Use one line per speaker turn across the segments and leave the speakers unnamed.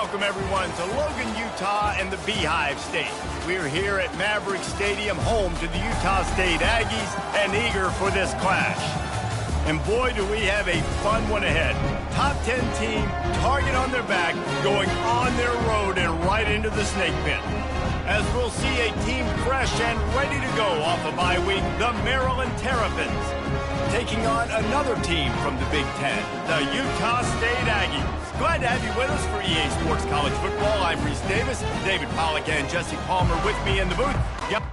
Welcome, everyone, to Logan, Utah and the Beehive State. We're here at Maverick Stadium, home to the Utah State Aggies, and eager for this clash. And boy, do we have a fun one ahead. Top 10 team, target on their back, going on their road and right into the snake pit. As we'll see a team fresh and ready to go off a bye week, the Maryland Terrapins, taking on another team from the Big Ten, the Utah State Aggies. Glad to have you with us for EA Sports College Football. I'm Reese Davis, David Pollack and Jesse Palmer with me in the booth. Yep.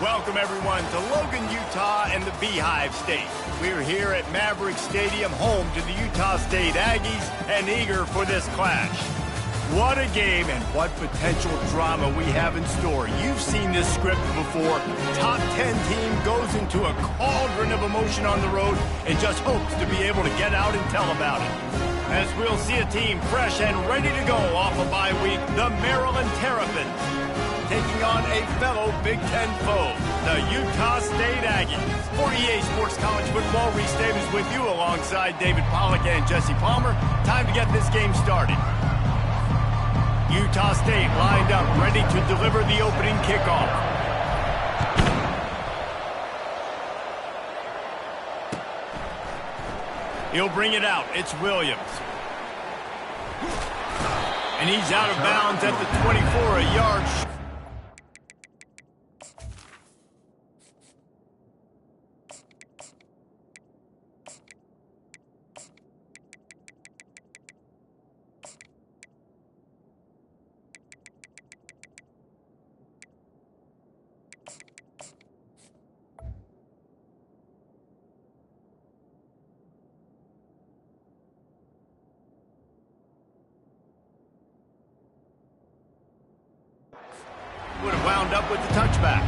Welcome, everyone, to Logan, Utah and the Beehive State. We're here at Maverick Stadium, home to the Utah State Aggies, and eager for this clash. What a game and what potential drama we have in store. You've seen this script before. Top 10 team goes into a cauldron of emotion on the road and just hopes to be able to get out and tell about it. As we'll see a team fresh and ready to go off a bye week, the Maryland Terrapins, taking on a fellow Big Ten foe, the Utah State Aggies. For EA Sports College Football, Reese Davis with you alongside David Pollack and Jesse Palmer. Time to get this game started. Utah State lined up, ready to deliver the opening kickoff. He'll bring it out. It's Williams. And he's out of bounds at the 24, a yard short. would have wound up with the touchback.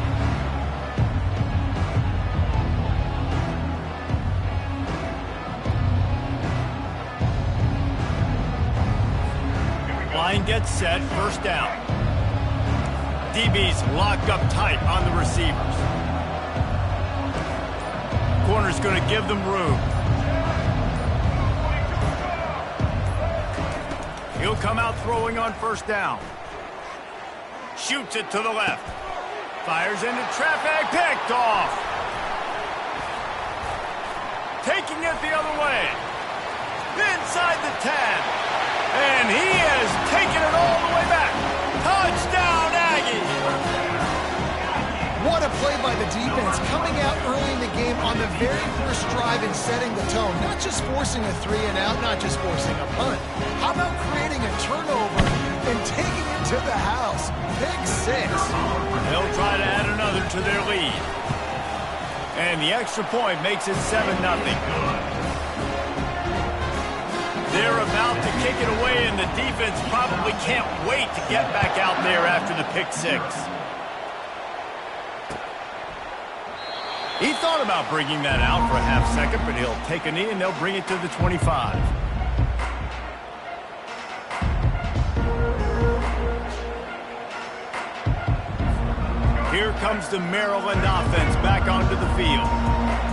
Line gets set, first down. DB's locked up tight on the receivers. Corner's going to give them room. He'll come out throwing on first down. Shoots it to the left. Fires into traffic, picked off. Taking it the other way. Inside the 10. And he has taken it all the way back. Touchdown, Aggies!
What a play by the defense, coming out early in the game on the very first drive and setting the tone. Not just forcing a 3-and-out, not just forcing a punt. How about creating a turnover and taking it to the house? Pick 6.
They'll try to add another to their lead. And the extra point makes it 7-0. They're about to kick it away, and the defense probably can't wait to get back out there after the pick 6. He thought about bringing that out for a half second, but he'll take a knee and they'll bring it to the 25. Here comes the Maryland offense back onto the field.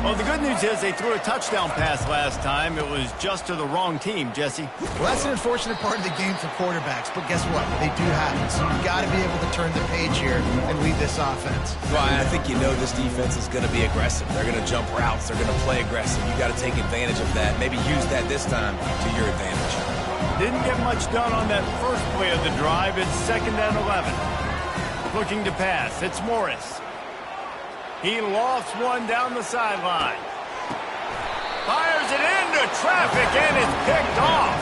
Well, the good news is they threw a touchdown pass last time. It was just to the wrong team, Jesse.
Well, that's an unfortunate part of the game for quarterbacks, but guess what? They do happen, so you've got to be able to turn the page here and lead this offense.
Well, I think you know this defense is going to be aggressive. They're going to jump routes. They're going to play aggressive. You got to take advantage of that. Maybe use that this time to your advantage.
Didn't get much done on that first play of the drive. It's 2nd and 11. Looking to pass. It's Morris. He lofts one down the sideline. Fires it into traffic, and it's picked off.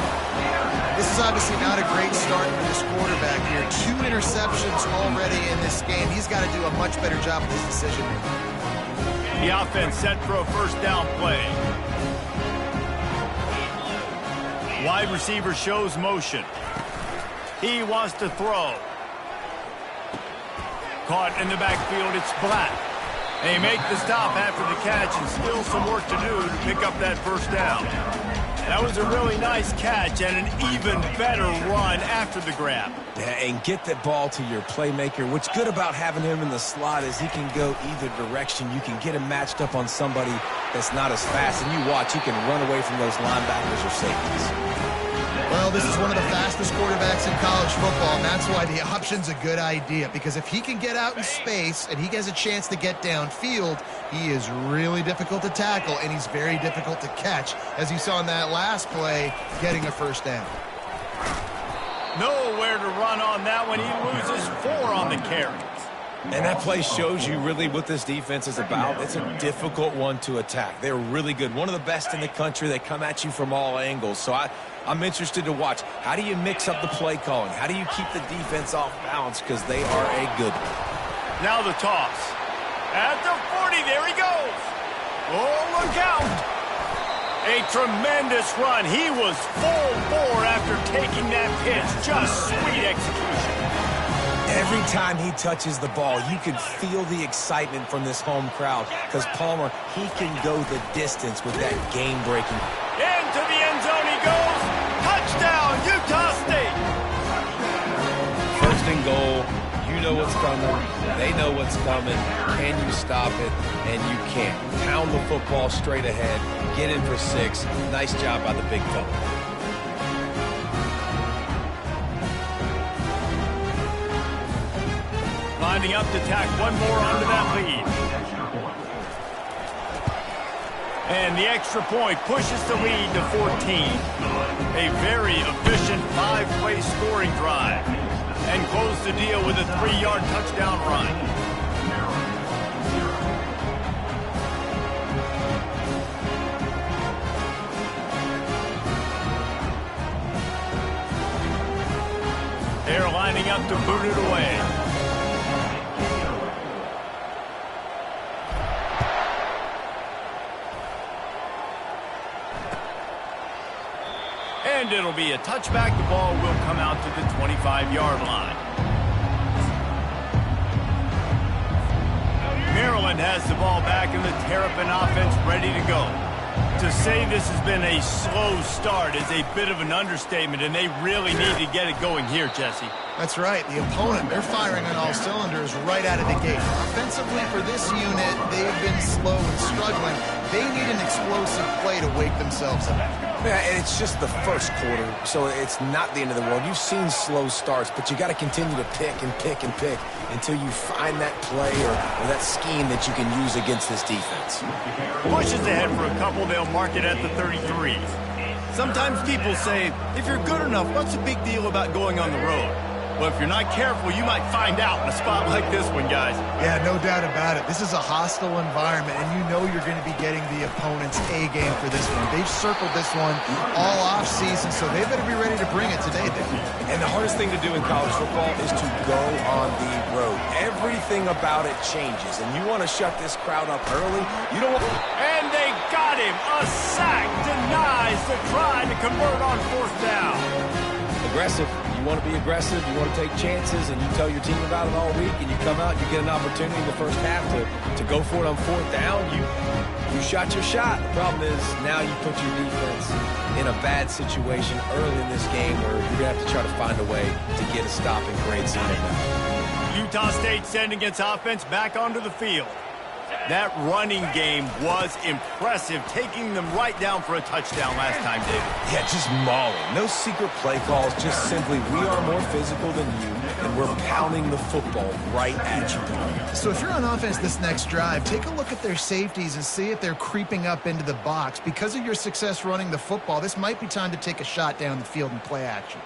This is obviously not a great start for this quarterback here. 2 interceptions already in this game. He's got to do a much better job with his decision-making.
The offense set for a first down play. Wide receiver shows motion. He wants to throw. Caught in the backfield, it's Black. They make the stop after the catch, and still some work to do to pick up that first down. That was a really nice catch and an even better run after the grab.
Yeah, and get the ball to your playmaker. What's good about having him in the slot is he can go either direction. You can get him matched up on somebody that's not as fast, and you watch, he can run away from those linebackers or safeties.
Well, this is one of the fastest quarterbacks in college football, and that's why the option's a good idea. Because if he can get out in space and he has a chance to get downfield, he is really difficult to tackle, and he's very difficult to catch, as you saw in that last play, getting a first down.
Nowhere to run on that one. He loses 4 on the carry.
And that play shows you really what this defense is about. It's a difficult one to attack. They're really good. One of the best in the country. They come at you from all angles. So I'm interested to watch. How do you mix up the play calling? How do you keep the defense off balance? Because they are a good one.
Now the toss. At the 40, there he goes. Oh, look out. A tremendous run. He was full bore after taking that pitch. Just sweet execution.
Every time he touches the ball, you can feel the excitement from this home crowd because Palmer, he can go the distance with that game-breaking.
Into the end zone he goes. Touchdown, Utah State.
First and goal. You know what's coming. They know what's coming. Can you stop it? And you can't. Pound the football straight ahead. Get in for 6. Nice job by the big fella.
Lining up to tack one more onto that lead. And the extra point pushes the lead to 14. A very efficient 5-play scoring drive. And close the deal with a 3-yard touchdown run. They're lining up to boot it away. And it'll be a touchback. The ball will come out to the 25-yard line. Maryland has the ball back and the Terrapin offense ready to go. To say this has been a slow start is a bit of an understatement, and they really need to get it going here, Jesse.
That's right. The opponent, they're firing on all cylinders right out of the gate. Offensively, for this unit, they've been slow and struggling. They need an explosive play to wake themselves up.
Yeah, and it's just the first quarter, so it's not the end of the world. You've seen slow starts, but you got to continue to pick and pick and pick until you find that play or that scheme that you can use against this defense.
Pushes ahead for a couple, they'll mark it at the 33. Sometimes people say, if you're good enough, what's the big deal about going on the road? Well, if you're not careful, you might find out in a spot like this one, guys.
Yeah, no doubt about it. This is a hostile environment, and you know you're going to be getting the opponent's A game for this one. They've circled this one all off-season, so they better be ready to bring it today, Dave.
And the hardest thing to do in college football is to go on the road. Everything about it changes, and you want to shut this crowd up early. You don't want...
And they got him. A sack denies the try to convert on fourth down.
Aggressive. You want to be aggressive, you want to take chances, and you tell your team about it all week, and you come out, you get an opportunity in the first half to go for it on fourth down. You shot your shot. The problem is now you put your defense in a bad situation early in this game where you're going to have to try to find a way to get a stop and create something.
Utah State sending its offense back onto the field. That running game was impressive, taking them right down for a touchdown last time, David.
Yeah, just mauling. No secret play calls, just simply we are more physical than you, and we're pounding the football right at you.
So if you're on offense this next drive, take a look at their safeties and see if they're creeping up into the box. Because of your success running the football, this might be time to take a shot down the field and play action.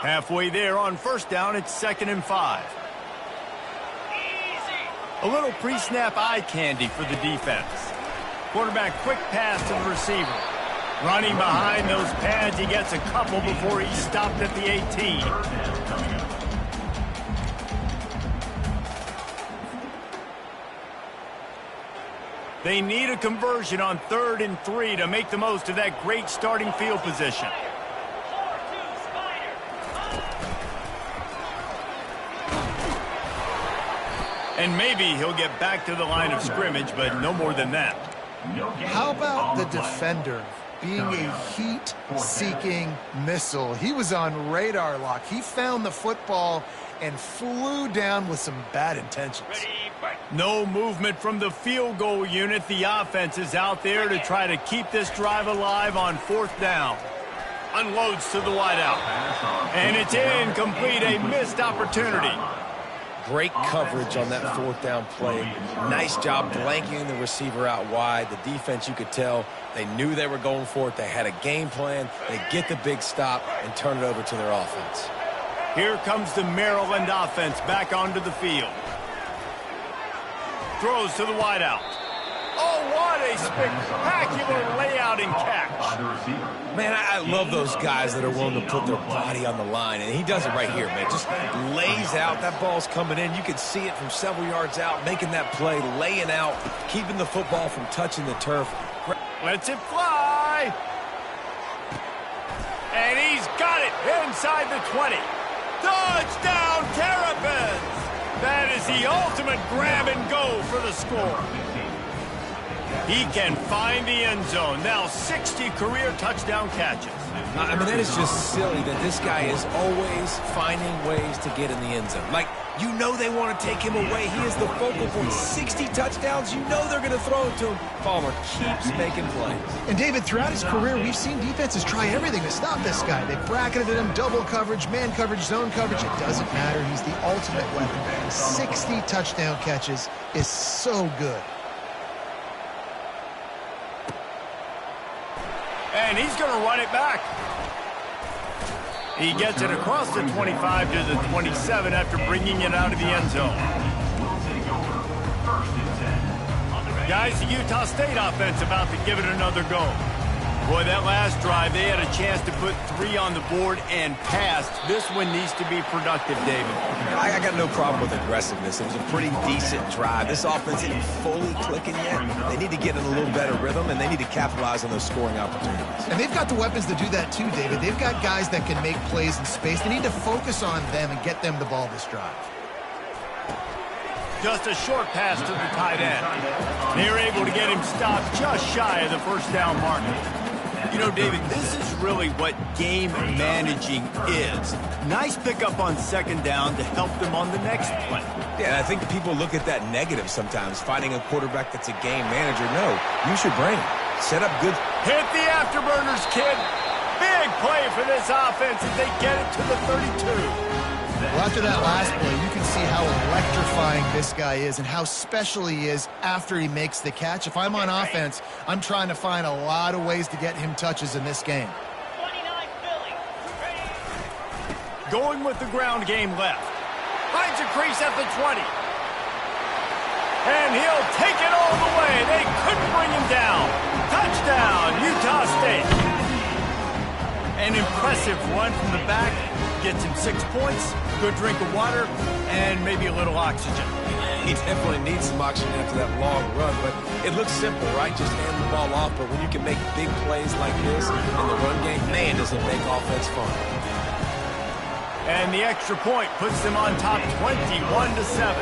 Halfway there on first down, it's 2nd and 5. A little pre-snap eye candy for the defense. Quarterback quick pass to the receiver. Running behind those pads, he gets a couple before he's stopped at the 18. They need a conversion on 3rd and 3 to make the most of that great starting field position. And maybe he'll get back to the line of scrimmage, but no more than that.
How about the defender being a heat-seeking missile? He was on radar lock. He found the football and flew down with some bad intentions.
No movement from the field goal unit. The offense is out there to try to keep this drive alive on 4th down. Unloads to the wideout. And it's incomplete, a missed opportunity.
Great coverage on that 4th down play. Nice job blanking the receiver out wide. The defense, you could tell, they knew they were going for it. They had a game plan. They get the big stop and turn it over to their offense.
Here comes the Maryland offense back onto the field. Throws to the wideout. Oh, what a spectacular layout and catch.
Man, I love those guys that are willing to put their body on the line, and he does it right here, man. Just lays out. That ball's coming in. You can see it from several yards out, making that play, laying out, keeping the football from touching the turf.
Lets it fly. And he's got it inside the 20. Touchdown, Terrapins! That is the ultimate grab and go for the score. He can find the end zone. Now 60 career touchdown catches.
I mean, that is just silly that this guy is always finding ways to get in the end zone. Like, you know they want to take him away. He is the focal point. 60 touchdowns, you know they're going to throw it to him. Palmer keeps making plays.
And, David, throughout his career, we've seen defenses try everything to stop this guy. They bracketed him, double coverage, man coverage, zone coverage. It doesn't matter. He's the ultimate weapon. 60 touchdown catches is so good.
And he's going to run it back. He gets it across the 25 to the 27 after bringing it out of the end zone. Guys, the Utah State offense about to give it another go. Boy, that last drive, they had a chance to put 3 on the board and passed. This one needs to be productive, David.
I got no problem with aggressiveness. It was a pretty decent drive. This offense isn't fully clicking yet. They need to get in a little better rhythm, and they need to capitalize on those scoring opportunities.
And they've got the weapons to do that too, David. They've got guys that can make plays in space. They need to focus on them and get them the ball this drive.
Just a short pass to the tight end. They were able to get him stopped just shy of the first down mark. You know, David, this is really what game managing is. Nice pickup on second down to help them on the next play.
Yeah, I think people look at that negative sometimes, finding a quarterback that's a game manager. No, use your brain. Set up good.
Hit the afterburners, kid. Big play for this offense as they get it to the 32.
Well, after that last play, you can see how electrifying this guy is and how special he is after he makes the catch. If I'm on offense, I'm trying to find a lot of ways to get him touches in this game.
Going with the ground game left. Finds a crease at the 20. And he'll take it all the way. They couldn't bring him down. Touchdown, Utah State. An impressive run from the back. Gets him 6 points, good drink of water, and maybe a little oxygen.
He definitely needs some oxygen after that long run, but it looks simple, right? Just hand the ball off, but when you can make big plays like this in the run game, man, does it make offense fun.
And the extra point puts them on top 21-7.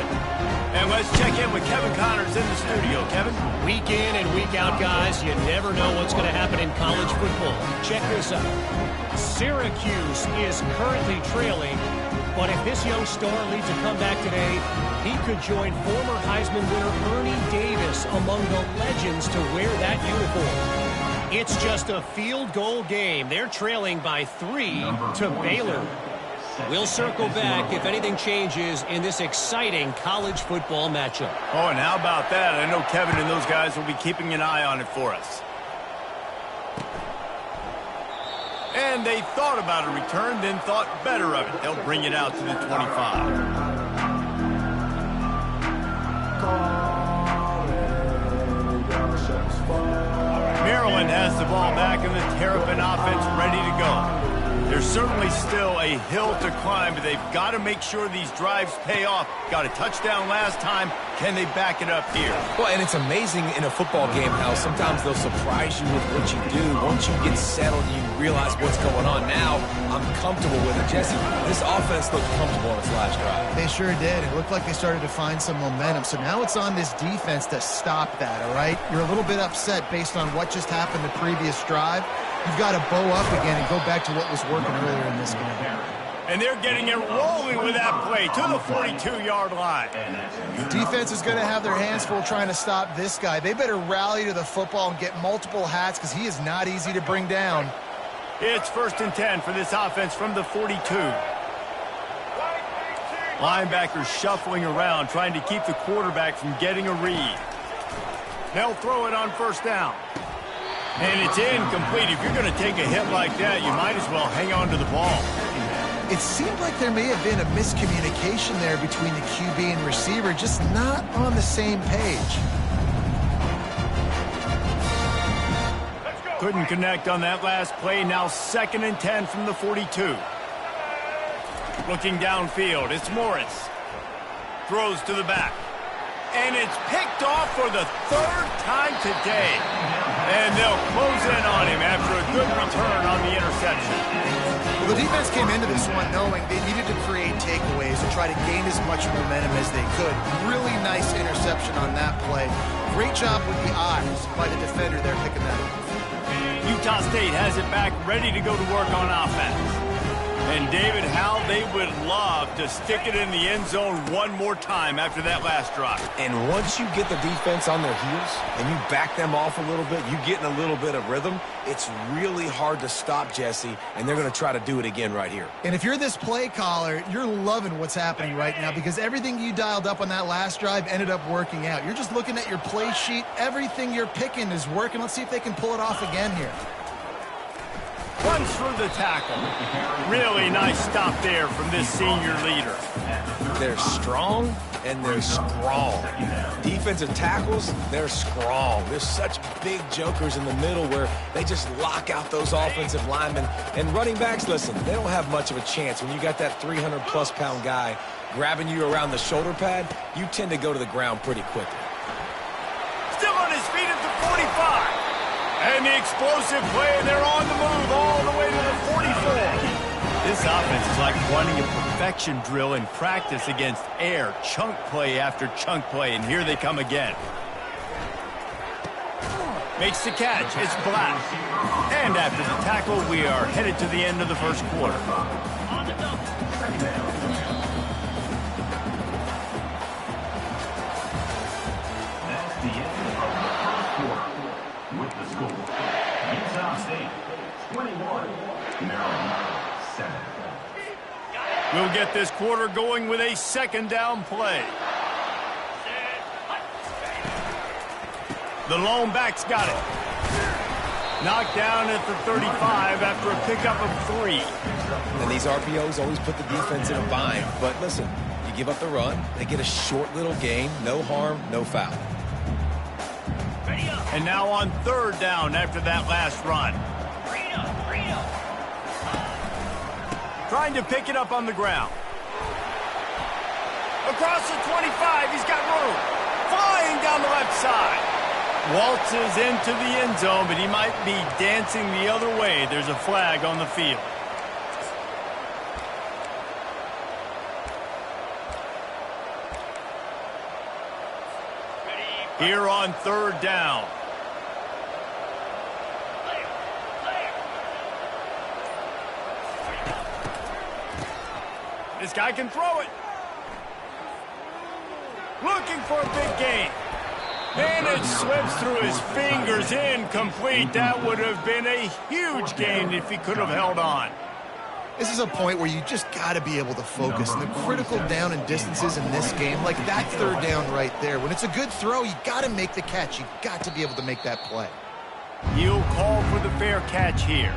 And let's check in with Kevin Connors in the studio. Kevin?
Week in and week out, guys, you never know what's going to happen in college football. Check this out. Syracuse is currently trailing, but if this young star leads a comeback today, he could join former Heisman winner Ernie Davis among the legends to wear that uniform. It's just a field goal game. They're trailing by 3 to Baylor. We'll circle back if anything changes in this exciting college football matchup.
Oh, and how about that? I know Kevin and those guys will be keeping an eye on it for us. And they thought about a return, then thought better of it. They'll bring it out to the 25. Maryland has the ball back and the Terrapin offense ready to go. There's certainly still a hill to climb, but they've got to make sure these drives pay off. Got a touchdown last time. Can they back it up here?
Well, and it's amazing in a football game how sometimes they'll surprise you with what you do. Once you get settled, you realize what's going on. Now, I'm comfortable with it. Jesse, this offense looked comfortable on its last drive.
They sure did. It looked like they started to find some momentum. So now it's on this defense to stop that, all right? You're a little bit upset based on what just happened the previous drive. You've got to bow up again and go back to what was working earlier in this game.
And they're getting it rolling with that play to the 42-yard line.
The defense is going to have their hands full trying to stop this guy. They better rally to the football and get multiple hats because he is not easy to bring down.
It's 1st and 10 for this offense from the 42. Linebackers shuffling around, trying to keep the quarterback from getting a read. They'll throw it on 1st down. And it's incomplete. If you're going to take a hit like that, you might as well hang on to the ball.
It seemed like there may have been a miscommunication there between the QB and receiver, just not on the same page.
Couldn't connect on that last play. Now 2nd and 10 from the 42. Looking downfield, it's Morris. Throws to the back. And it's picked off for the 3rd time today. And they'll close in on him after a good return on the interception.
Well, the defense came into this one knowing they needed to create takeaways and try to gain as much momentum as they could. Really nice interception on that play. Great job with the eyes by the defender there picking that up.
Utah State has it back, ready to go to work on offense. And David, how they would love to stick it in the end zone one more time after that last drive.
And once you get the defense on their heels and you back them off a little bit, you get in a little bit of rhythm, it's really hard to stop, Jesse, and they're going to try to do it again right here.
And if you're this play caller, you're loving what's happening right now because everything you dialed up on that last drive ended up working out. You're just looking at your play sheet. Everything you're picking is working. Let's see if they can pull it off again here.
Runs through the tackle. Really nice stop there from this senior leader.
They're strong, and they're strong. Defensive tackles, they're strong. There's such big jokers in the middle where they just lock out those offensive linemen. And running backs, listen, they don't have much of a chance. When you got that 300-plus pound guy grabbing you around the shoulder pad, you tend to go to the ground pretty quickly.
Still on his feet at the 45. And the explosive play, and they're on the move all the way to the 44. This offense is like running a perfection drill in practice against air, chunk play after chunk play, and here they come again. Makes the catch. It's Black. And after the tackle, we are headed to the end of the first quarter.
With the score, Utah State 21, Maryland 7.
We'll get this quarter going with a second down play. The lone back's got it. Knocked down at the 35 after a pickup of 3.
And these RPOs always put the defense in a bind. But listen, you give up the run, they get a short little gain, no harm, no foul.
And now on third down after that last run. Trying to pick it up on the ground. Across the 25, he's got room. Flying down the left side. Waltzes into the end zone, but he might be dancing the other way. There's a flag on the field. Here on third down. This guy can throw it. Looking for a big gain. And it slips through his fingers, incomplete. That would have been a huge gain if he could have held on.
This is a point where you just got to be able to focus. And the critical down and distances in this game, like that third down right there, when it's a good throw, you got to make the catch. You got to be able to make that play.
He'll call for the fair catch here.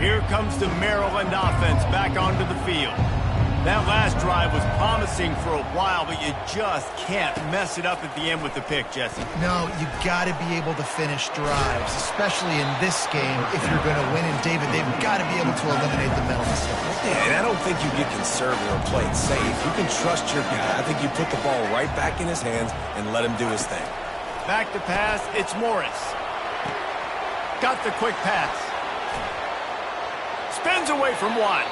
Here comes the Maryland offense back onto the field. That last drive was promising for a while, but you just can't mess it up at the end with the pick, Jesse.
No, you got to be able to finish drives, especially in this game if you're going to win. And David, they've got to be able to eliminate the mental mistakes.
Yeah, and I don't think you get conservative or play it safe. You can trust your guy. I think you put the ball right back in his hands and let him do his thing.
Back to pass, it's Morris. Got the quick pass. Spins away from one.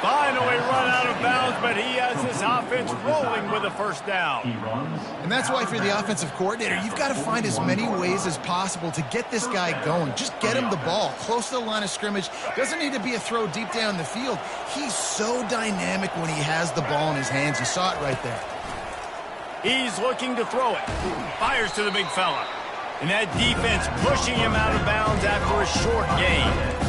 Finally run out of bounds, but he has this offense rolling with a first down.
And that's why for the offensive coordinator, you've got to find as many ways as possible to get this guy going. Just get him the ball close to the line of scrimmage. Doesn't need to be a throw deep down the field. He's so dynamic when he has the ball in his hands. You saw it right there.
He's looking to throw it. Fires to the big fella. And that defense pushing him out of bounds after a short gain.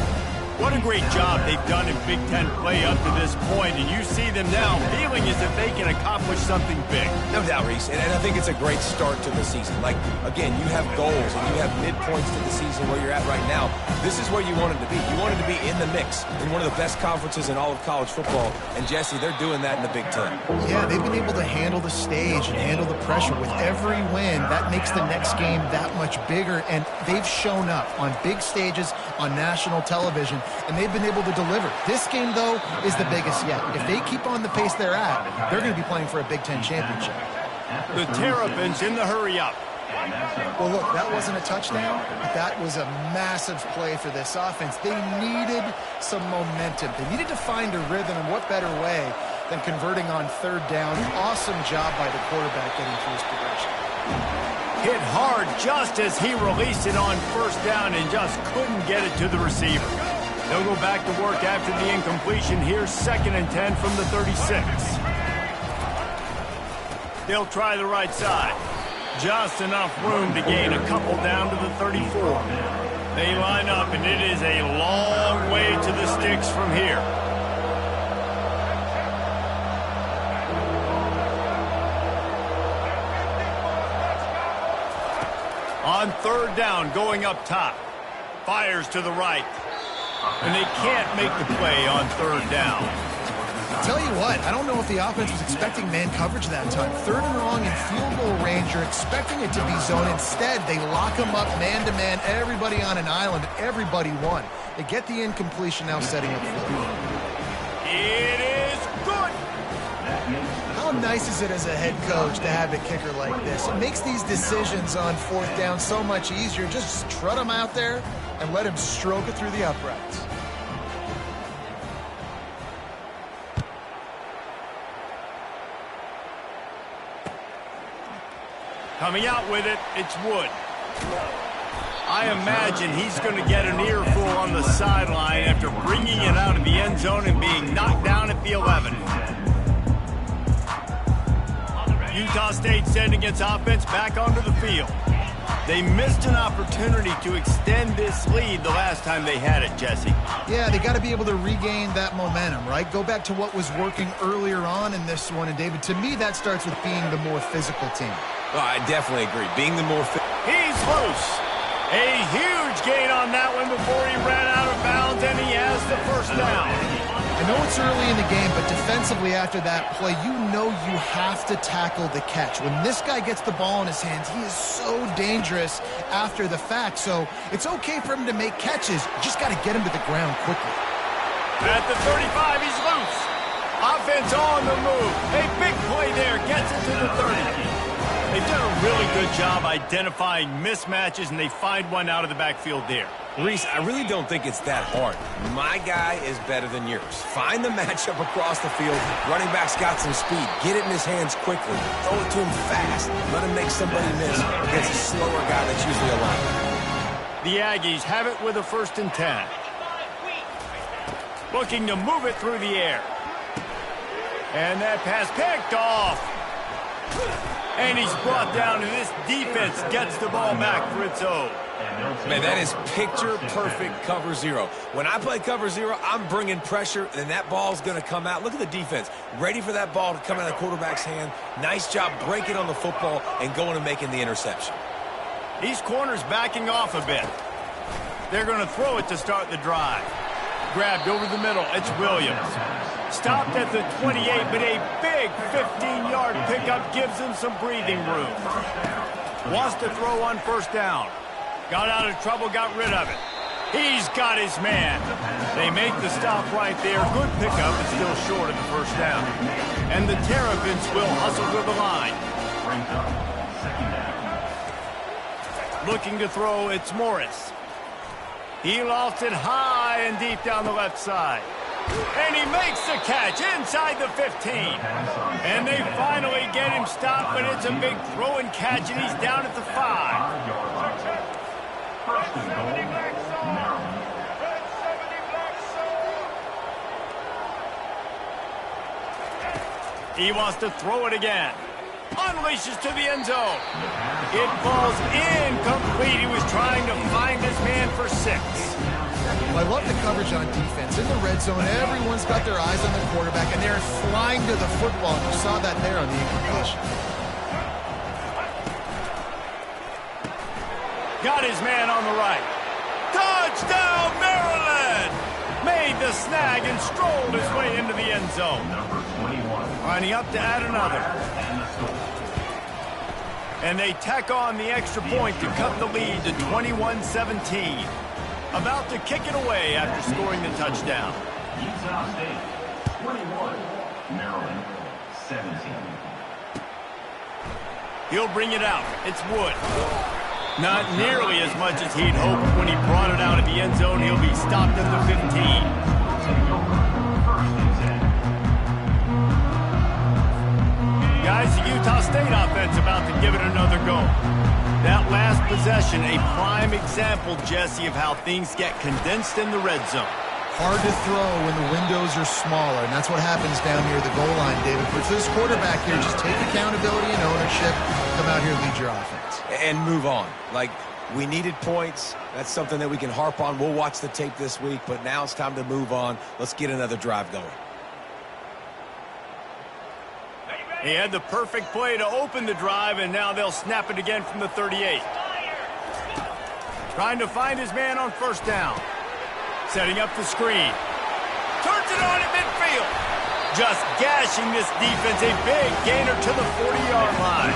What a great job they've done in Big Ten play up to this point, and you see them now feeling as if they can accomplish something big.
No doubt, Reese, and I think it's a great start to the season. Like, again, you have goals and you have midpoints to the season where you're at right now. This is where you wanted to be. You wanted to be in the mix in one of the best conferences in all of college football, and Jesse, they're doing that in the Big Ten.
Yeah, they've been able to handle the stage and handle the pressure. With every win, that makes the next game that much bigger, and they've shown up on big stages on national television, and they've been able to deliver. This game, though, is the biggest yet. If they keep on the pace they're at, they're going to be playing for a Big Ten championship.
The Terrapins in the hurry-up.
Well, look, that wasn't a touchdown, but that was a massive play for this offense. They needed some momentum. They needed to find a rhythm, and what better way than converting on third down. Awesome job by the quarterback getting through his progression.
Hit hard just as he released it on first down and just couldn't get it to the receiver. They'll go back to work after the incompletion. Here's 2nd and 10 from the 36. They'll try the right side. Just enough room to gain a couple down to the 34. They line up, and it is a long way to the sticks from here. On third down, going up top. Fires to the right. and they can't make the play on third down.
Tell you what, I don't know if the offense was expecting man coverage that time. Third and long in field goal range, you're expecting it to be zone. Instead, they lock them up man-to-man, everybody on an island, everybody won. They get the incompletion now setting up fourth.
It is good.
How nice is it as a head coach to have a kicker like this? It makes these decisions on fourth down so much easier. Just trot him out there and let him stroke it through the uprights.
Coming out with it, it's Wood. I imagine he's going to get an earful on the sideline after bringing it out of the end zone and being knocked down at the 11. Utah State sending its offense back onto the field. They missed an opportunity to extend this lead the last time they had it, Jesse.
Yeah, they got to be able to regain that momentum, right? Go back to what was working earlier on in this one. And, David, to me, that starts with being the more physical team.
Oh, I definitely agree. Being the more
He's loose. A huge gain on that one before he ran out of bounds, and he has the first down.
I know it's early in the game, but defensively after that play, you know you have to tackle the catch. When this guy gets the ball in his hands, he is so dangerous after the fact. So it's okay for him to make catches. You just got to get him to the ground quickly.
At the 35, he's loose. Offense on the move. A big play there. Gets it to the 30. They've done a really good job identifying mismatches, and they find one out of the backfield there.
Reese, I really don't think it's that hard. My guy is better than yours. Find the matchup across the field. Running back's got some speed. Get it in his hands quickly. Throw it to him fast. Let him make somebody miss against a slower guy that's usually a lineman.
The Aggies have it with a 1st and 10. Looking to move it through the air. And that pass picked off. And he's brought down, and this defense gets the ball back for its own.
Man, that is picture-perfect cover zero. When I play cover zero, I'm bringing pressure, and that ball's going to come out. Look at the defense. Ready for that ball to come out of the quarterback's hand. Nice job breaking on the football and going and making the interception.
These corners backing off a bit. They're going to throw it to start the drive. Grabbed over the middle. It's Williams. Stopped at the 28, but a big 15-yard pickup gives him some breathing room. Wants to throw on 1st down. Got out of trouble, got rid of it. He's got his man. They make the stop right there. Good pickup, but still short of the 1st down. And the Terrapins will hustle to the line. Looking to throw, it's Morris. He lost it high and deep down the left side. And he makes the catch inside the 15. And they finally get him stopped, but it's a big throw and catch, and he's down at the 5. He wants to throw it again. Unleashes to the end zone. It falls incomplete. He was trying to find his man for 6.
Well, I love the coverage on defense. In the red zone, everyone's got their eyes on the quarterback, and they're flying to the football. You saw that there on the incompletion.
Got his man on the right. Touchdown, Maryland! Made the snag and strolled his way into the end zone. Lining up to add another. And they tack on the extra point to cut the lead to 21-17. About to kick it away after scoring the touchdown.
Utah State, 21. Maryland, 17.
He'll bring it out. It's Wood. Not nearly as much as he'd hoped when he brought it out of the end zone. He'll be stopped at the 15. Guys, the Utah State offense about to give it another go. That last possession, a prime example, Jesse, of how things get condensed in the red zone.
Hard to throw when the windows are smaller, and that's what happens down near the goal line, David. But for this quarterback here, just take accountability and ownership. Come out here and lead your offense.
And move on. Like, we needed points. That's something that we can harp on. We'll watch the tape this week, but now it's time to move on. Let's get another drive going.
He had the perfect play to open the drive, and now they'll snap it again from the 38. Trying to find his man on 1st down. Setting up the screen. Turns it on at midfield. Just gashing this defense. A big gainer to the 40-yard line.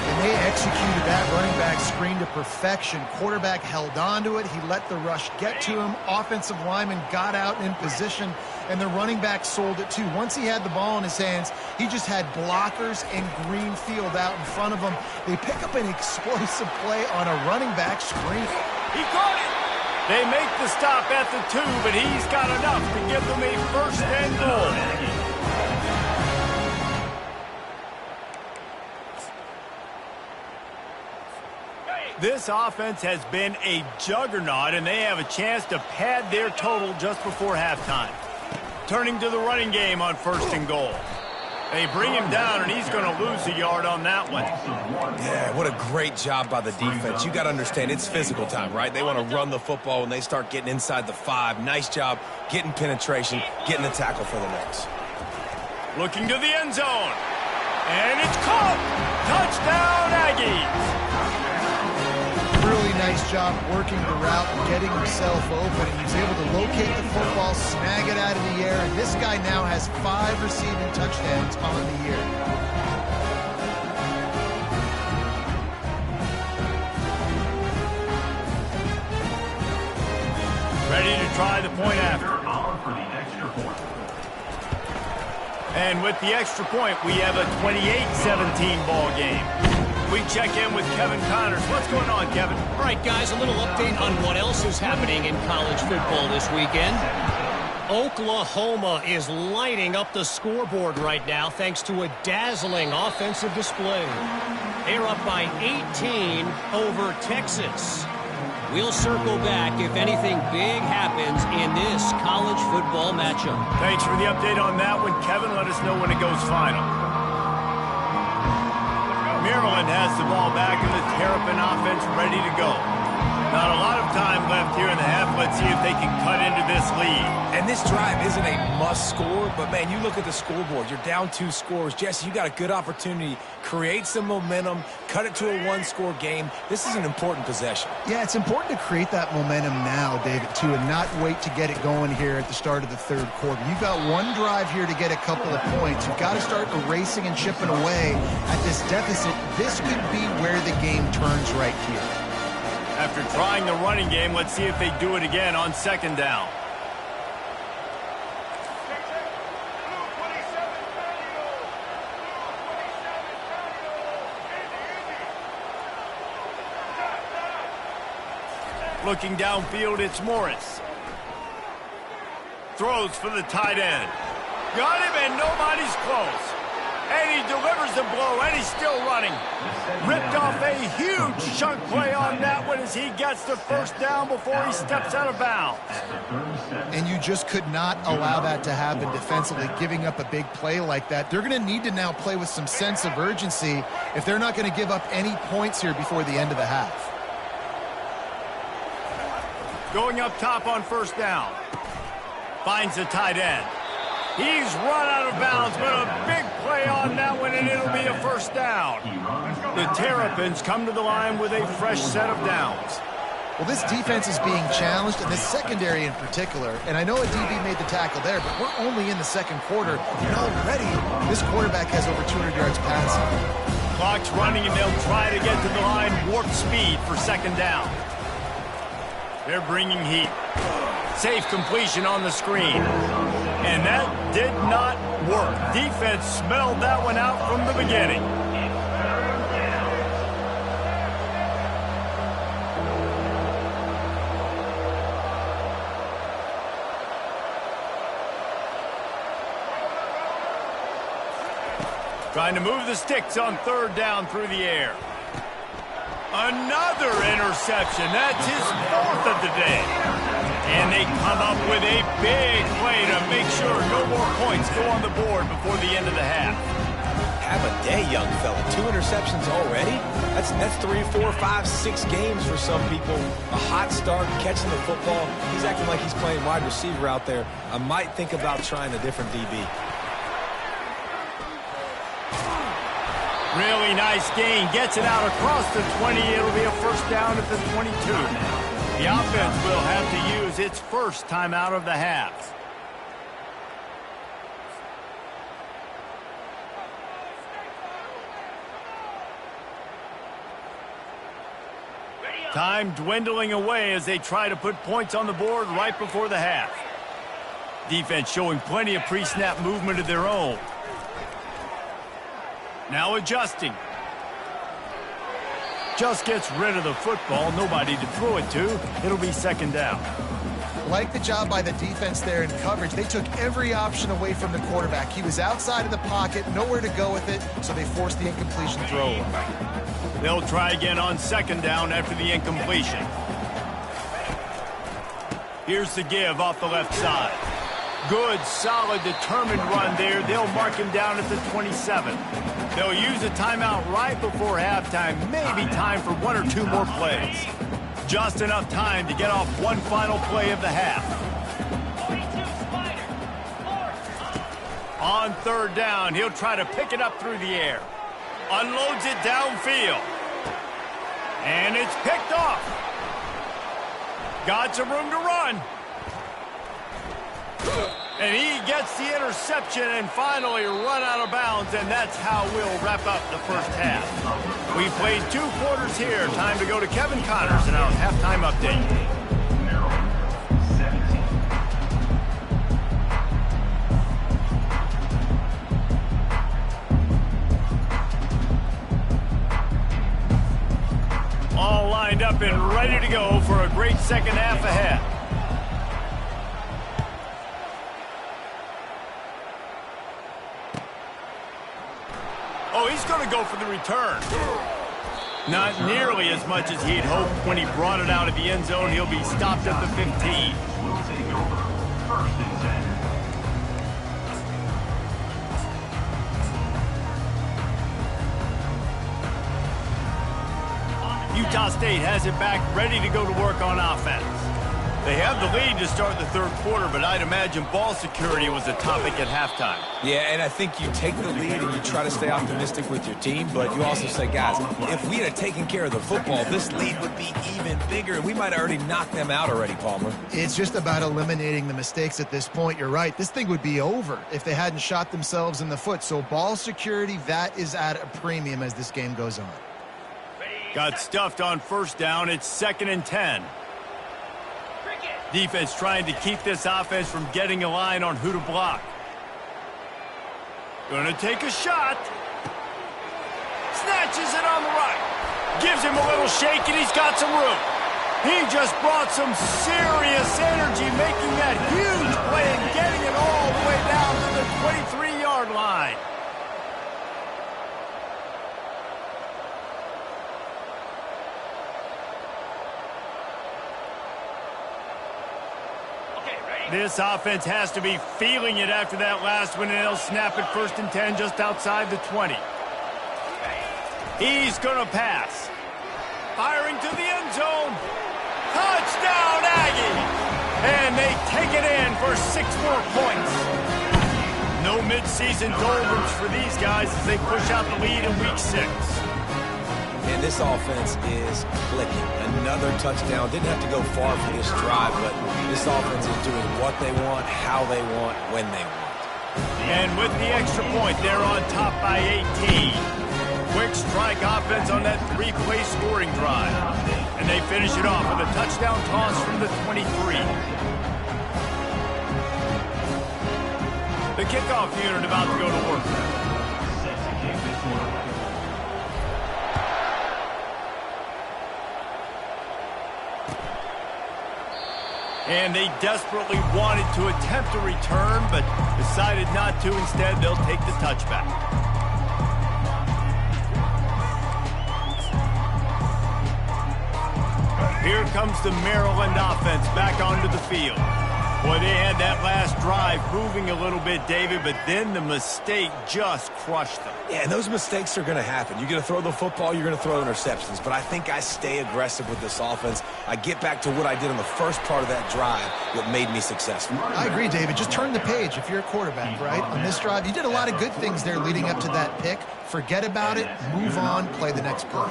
And they executed that running back screen to perfection. Quarterback held on to it. He let the rush get to him. Offensive lineman got out in position, and the running back sold it too. Once he had the ball in his hands, he just had blockers and green field out in front of him. They pick up an explosive play on a running back screen.
He caught it. They make the stop at the 2, but he's got enough to give them a first and goal. This offense has been a juggernaut, and they have a chance to pad their total just before halftime. Turning to the running game on first and goal. They bring him down, and he's going to lose a yard on that one.
Yeah, what a great job by the defense. You got to understand, it's physical time, right? They want to run the football when they start getting inside the 5. Nice job getting penetration, getting the tackle for the loss.
Looking to the end zone. And it's caught. Touchdown, Aggies.
Really nice job working the route and getting himself open. And he was able to locate the football, snag it out of the air, and this guy now has 5 receiving touchdowns on the year.
Ready to try the point after.
For the extra point.
And with the extra point, we have a 28-17 ball game. We check in with Kevin Connors. What's going on, Kevin?
All right, guys, a little update on what else is happening in college football this weekend. Oklahoma is lighting up the scoreboard right now thanks to a dazzling offensive display. They're up by 18 over Texas. We'll circle back if anything big happens in this college football matchup.
Thanks for the update on that one, Kevin. Let us know when it goes final. Maryland has the ball back and the Terrapin offense ready to go. Not a lot of time left here in the half. Let's see if they can cut into this lead.
And this drive isn't a must score, but man, you look at the scoreboard. You're down 2 scores. Jesse, you got a good opportunity. Create some momentum. Cut it to a 1-score game. This is an important possession.
Yeah, it's important to create that momentum now, David, too, and not wait to get it going here at the start of the 3rd quarter. You've got one drive here to get a couple of points. You've got to start erasing and chipping away at this deficit. This could be where the game turns right here.
After trying the running game, let's see if they do it again on 2nd down. Looking downfield, it's Morris. Throws for the tight end. Got him, and nobody's close. And he delivers the blow, and he's still running. Ripped off a huge chunk play on that one as he gets the first down before he steps out of bounds.
And you just could not allow that to happen defensively, giving up a big play like that. They're going to need to now play with some sense of urgency if they're not going to give up any points here before the end of the half.
Going up top on 1st down. Finds the tight end. He's run out of bounds, but a big play on that one, and it'll be a 1st down. The Terrapins come to the line with a fresh set of downs.
Well, this defense is being challenged, and this secondary in particular. And I know a DB made the tackle there, but we're only in the 2nd quarter, and already this quarterback has over 200 yards passing.
Clock's running, and they'll try to get to the line warp speed for 2nd down. They're bringing heat. Safe completion on the screen. And that did not work. Defense smelled that one out from the beginning. Trying to move the sticks on 3rd down through the air. Another interception. That's his 4th of the day. And they come up with a big play to make sure no more points go on the board before the end of the half.
Have a day, young fella. 2 interceptions already? That's 3, 4, 5, 6 games for some people. A hot start, catching the football. He's acting like he's playing wide receiver out there. I might think about trying a different DB.
Really nice gain. Gets it out across the 20. It'll be a 1st down at the 22. The offense will have to use its first timeout of the half. Time dwindling away as they try to put points on the board right before the half. Defense showing plenty of pre-snap movement of their own. Now adjusting. Just gets rid of the football. Nobody to throw it to. It'll be second down.
Like the job by the defense there in coverage. They took every option away from the quarterback. He was outside of the pocket, nowhere to go with it, so they forced the incompletion throw.
They'll try again on second down after the incompletion. Here's the give off the left side. Good, solid, determined run there. They'll mark him down at the 27. They'll use a timeout right before halftime. Maybe time for one or two more plays. Just enough time to get off one final play of the half. On third down, he'll try to pick it up through the air. Unloads it downfield. And it's picked off. Got some room to run. And he gets the interception and finally run out of bounds, and that's how we'll wrap up the first half. We played 2 quarters here. Time to go to Kevin Connors in our halftime update.
Maryland, 17.
All lined up and ready to go for a great second half ahead. Oh, he's going to go for the return. Not nearly as much as he'd hoped when he brought it out of the end zone. He'll be stopped at the 15.
Will take over. First and 10.
Utah State has it back, ready to go to work on offense. They have the lead to start the third quarter, but I'd imagine ball security was a topic at halftime.
Yeah, and I think you take the lead and you try to stay optimistic with your team, but you also say, guys, if we had taken care of the football, this lead would be even bigger, and we might have already knocked them out already, Palmer.
It's just about eliminating the mistakes at this point. You're right. This thing would be over if they hadn't shot themselves in the foot. So ball security, that is at a premium as this game goes on.
Got stuffed on first down. It's 2nd and 10. Defense trying to keep this offense from getting a line on who to block. Gonna take a shot. Snatches it on the right. Gives him a little shake, and he's got some room. He just brought some serious energy, making that huge play and getting it all the way down to the 23-yard line. This offense has to be feeling it after that last one, and they'll snap it 1st and 10 just outside the 20. He's going to pass. Firing to the end zone. Touchdown, Aggie! And they take it in for 6 more points. No midseason doldrums for these guys as they push out the lead in Week 6.
And this offense is clicking. Another touchdown. Didn't have to go far for this drive, but this offense is doing what they want, how they want, when they want.
And with the extra point, they're on top by 18. Quick strike offense on that 3-play scoring drive. And they finish it off with a touchdown toss from the 23. The kickoff unit about to go to work.
Set to kick this one.
And they desperately wanted to attempt a return, but decided not to. Instead, they'll take the touchback. Here comes the Maryland offense back onto the field. Boy, they had that last drive moving a little bit, David, but then the mistake just crushed them.
Yeah, and those mistakes are going to happen. You're going to throw the football, you're going to throw interceptions. But I think I stay aggressive with this offense. I get back to what I did on the first part of that drive, what made me successful.
I agree, David. Just turn the page if you're a quarterback, right? On this drive, you did a lot of good things there leading up to that pick. Forget about it, move on, play the next play.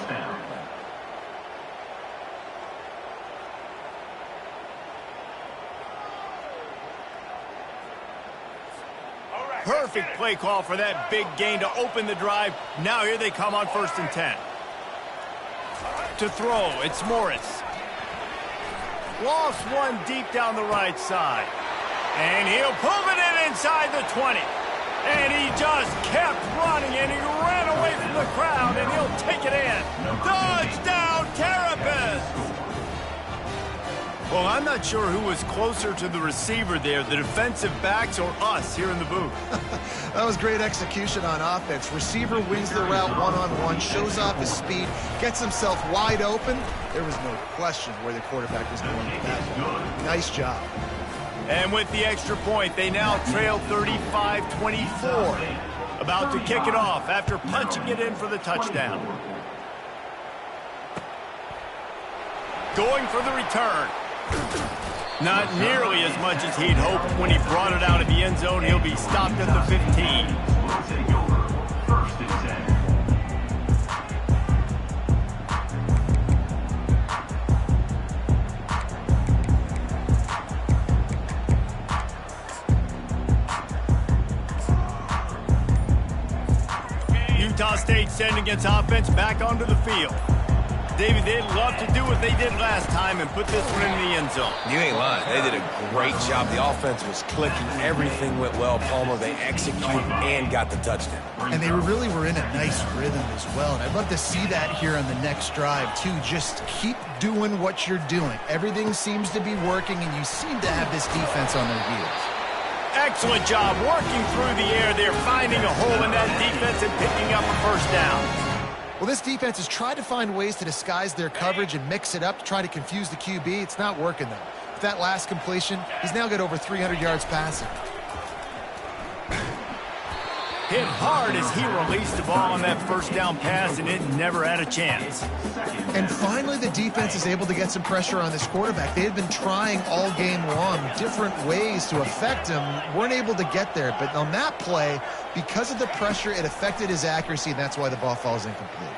Perfect play call for that big gain to open the drive. Now here they come on 1st and 10. To throw, it's Morris. Lost one deep down the right side. And he'll pull it in inside the 20. And he just kept running, and he ran away from the crowd, and he'll take it in. Touchdown, Terrapins! Well, I'm not sure who was closer to the receiver there, the defensive backs or us here in the booth.
That was great execution on offense. Receiver wins the route one-on-one, shows off his speed, gets himself wide open. There was no question where the quarterback was going with that ball. Nice job.
And with the extra point, they now trail 35-24. About to kick it off after punching it in for the touchdown. Going for the return. Not nearly as much as he'd hoped when he brought it out of the end zone. He'll be stopped at the 15.
We'll take over 1st and 10.
Utah State sending its offense back onto the field. David, they'd love to do what they did last time and put this one in the end zone.
You ain't lying. They did a great job. The offense was clicking. Everything went well. Palmer, they executed and got the touchdown.
And they really were in a nice rhythm as well. And I'd love to see that here on the next drive, too. Just keep doing what you're doing. Everything seems to be working, and you seem to have this defense on their heels.
Excellent job working through the air. They're finding a hole in that defense and picking up a 1st down.
Well, this defense has tried to find ways to disguise their coverage and mix it up to try to confuse the QB. It's not working, though. With that last completion, he's now got over 300 yards passing.
Hit hard as he released the ball on that 1st down pass, and it never had a chance.
And finally, the defense is able to get some pressure on this quarterback. They had been trying all game long different ways to affect him, weren't able to get there. But on that play, because of the pressure, it affected his accuracy, and that's why the ball falls incomplete.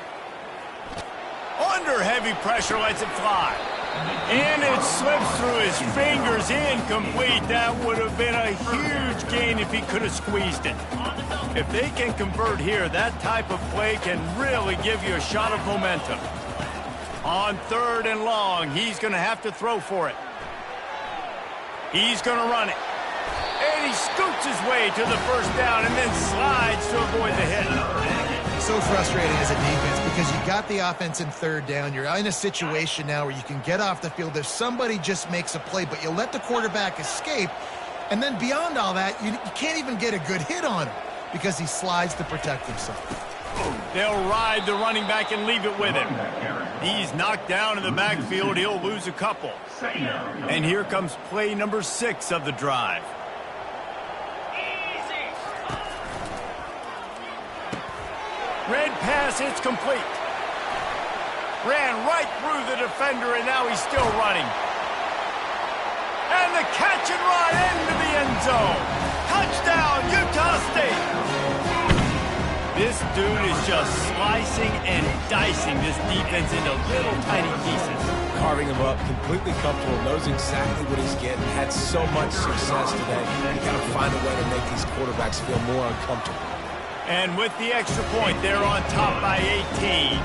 Under heavy pressure, lets it fly. And it slips through his fingers, incomplete. That would have been a huge gain if he could have squeezed it. If they can convert here, that type of play can really give you a shot of momentum. On 3rd and long, he's going to have to throw for it. He's going to run it. And he scoots his way to the 1st down and then slides to avoid the hit.
So frustrating as a defense because you got the offense in 3rd down. You're in a situation now where you can get off the field if somebody just makes a play, but you let the quarterback escape. And then beyond all that, you can't even get a good hit on him because he slides to protect himself.
They'll ride the running back and leave it with him. He's knocked down in the backfield. He'll lose a couple. And here comes play number 6 of the drive. Red pass, it's complete. Ran right through the defender, and now he's still running. And the catch and run into the end zone. Touchdown, Utah State. This dude is just slicing and dicing this defense into little tiny pieces.
Carving him up, completely comfortable, knows exactly what he's getting, had so much success today. You got to find a way to make these quarterbacks feel more uncomfortable.
And with the extra point, they're on top by 18.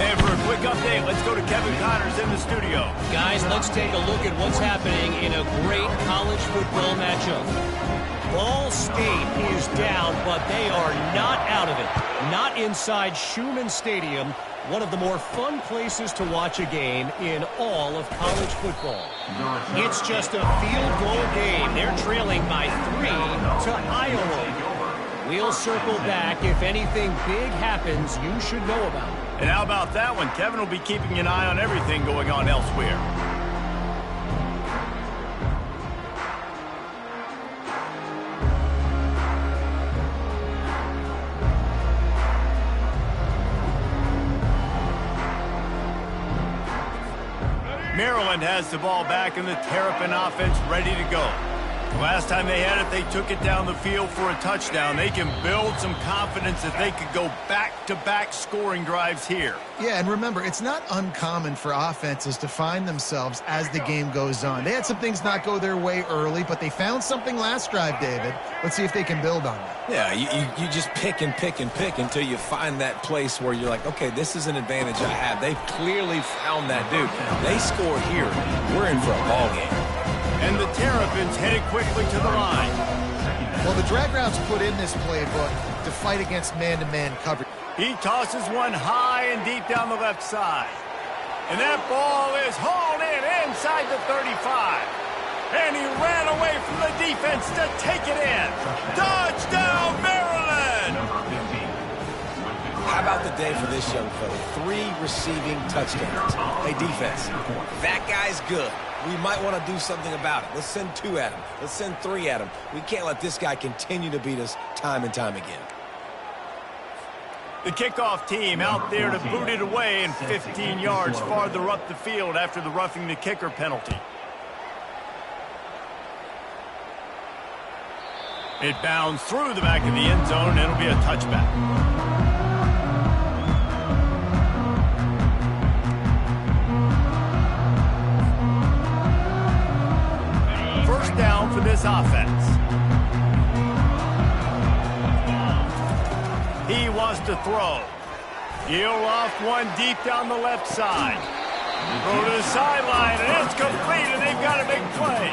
And for a quick update, let's go to Kevin Connors in the studio.
Guys, let's take a look at what's happening in a great college football matchup. Ball State is down, but they are not out of it. Not inside Schumann Stadium, one of the more fun places to watch a game in all of college football. It's just a field goal game. They're trailing by 3 to Iowa. We'll circle back. If anything big happens, you should know about it.
And how about that one? Kevin will be keeping an eye on everything going on elsewhere. Maryland has the ball back and the Terrapin offense ready to go. Last time they had it, they took it down the field for a touchdown. They can build some confidence that they could go back-to-back scoring drives here.
Yeah, and remember, it's not uncommon for offenses to find themselves as the game goes on. They had some things not go their way early, but they found something last drive, David. Let's see if they can build on that.
Yeah, you just pick and pick and pick until you find that place where you're like, okay, this is an advantage I have. They've clearly found that dude. They score here. We're in for a ball game.
And the Terrapins headed quickly to the line.
Well, the drag routes put in this playbook to fight against man-to-man coverage.
He tosses one high and deep down the left side. And that ball is hauled in inside the 35. And he ran away from the defense to take it in. Touchdown, Maryland!
How about the day for this young fella? 3 receiving touchdowns. Hey, defense, that guy's good. We might want to do something about it. Let's send 2 at him. Let's send 3 at him. We can't let this guy continue to beat us time and time again.
The kickoff team out there to boot it away and 15 yards farther up the field after the roughing the kicker penalty. It bounds through the back of the end zone, and it'll be a touchback. First down for this offense. He wants to throw. He'll off one deep down the left side. Throw to the sideline, and it's complete, and they've got a big play.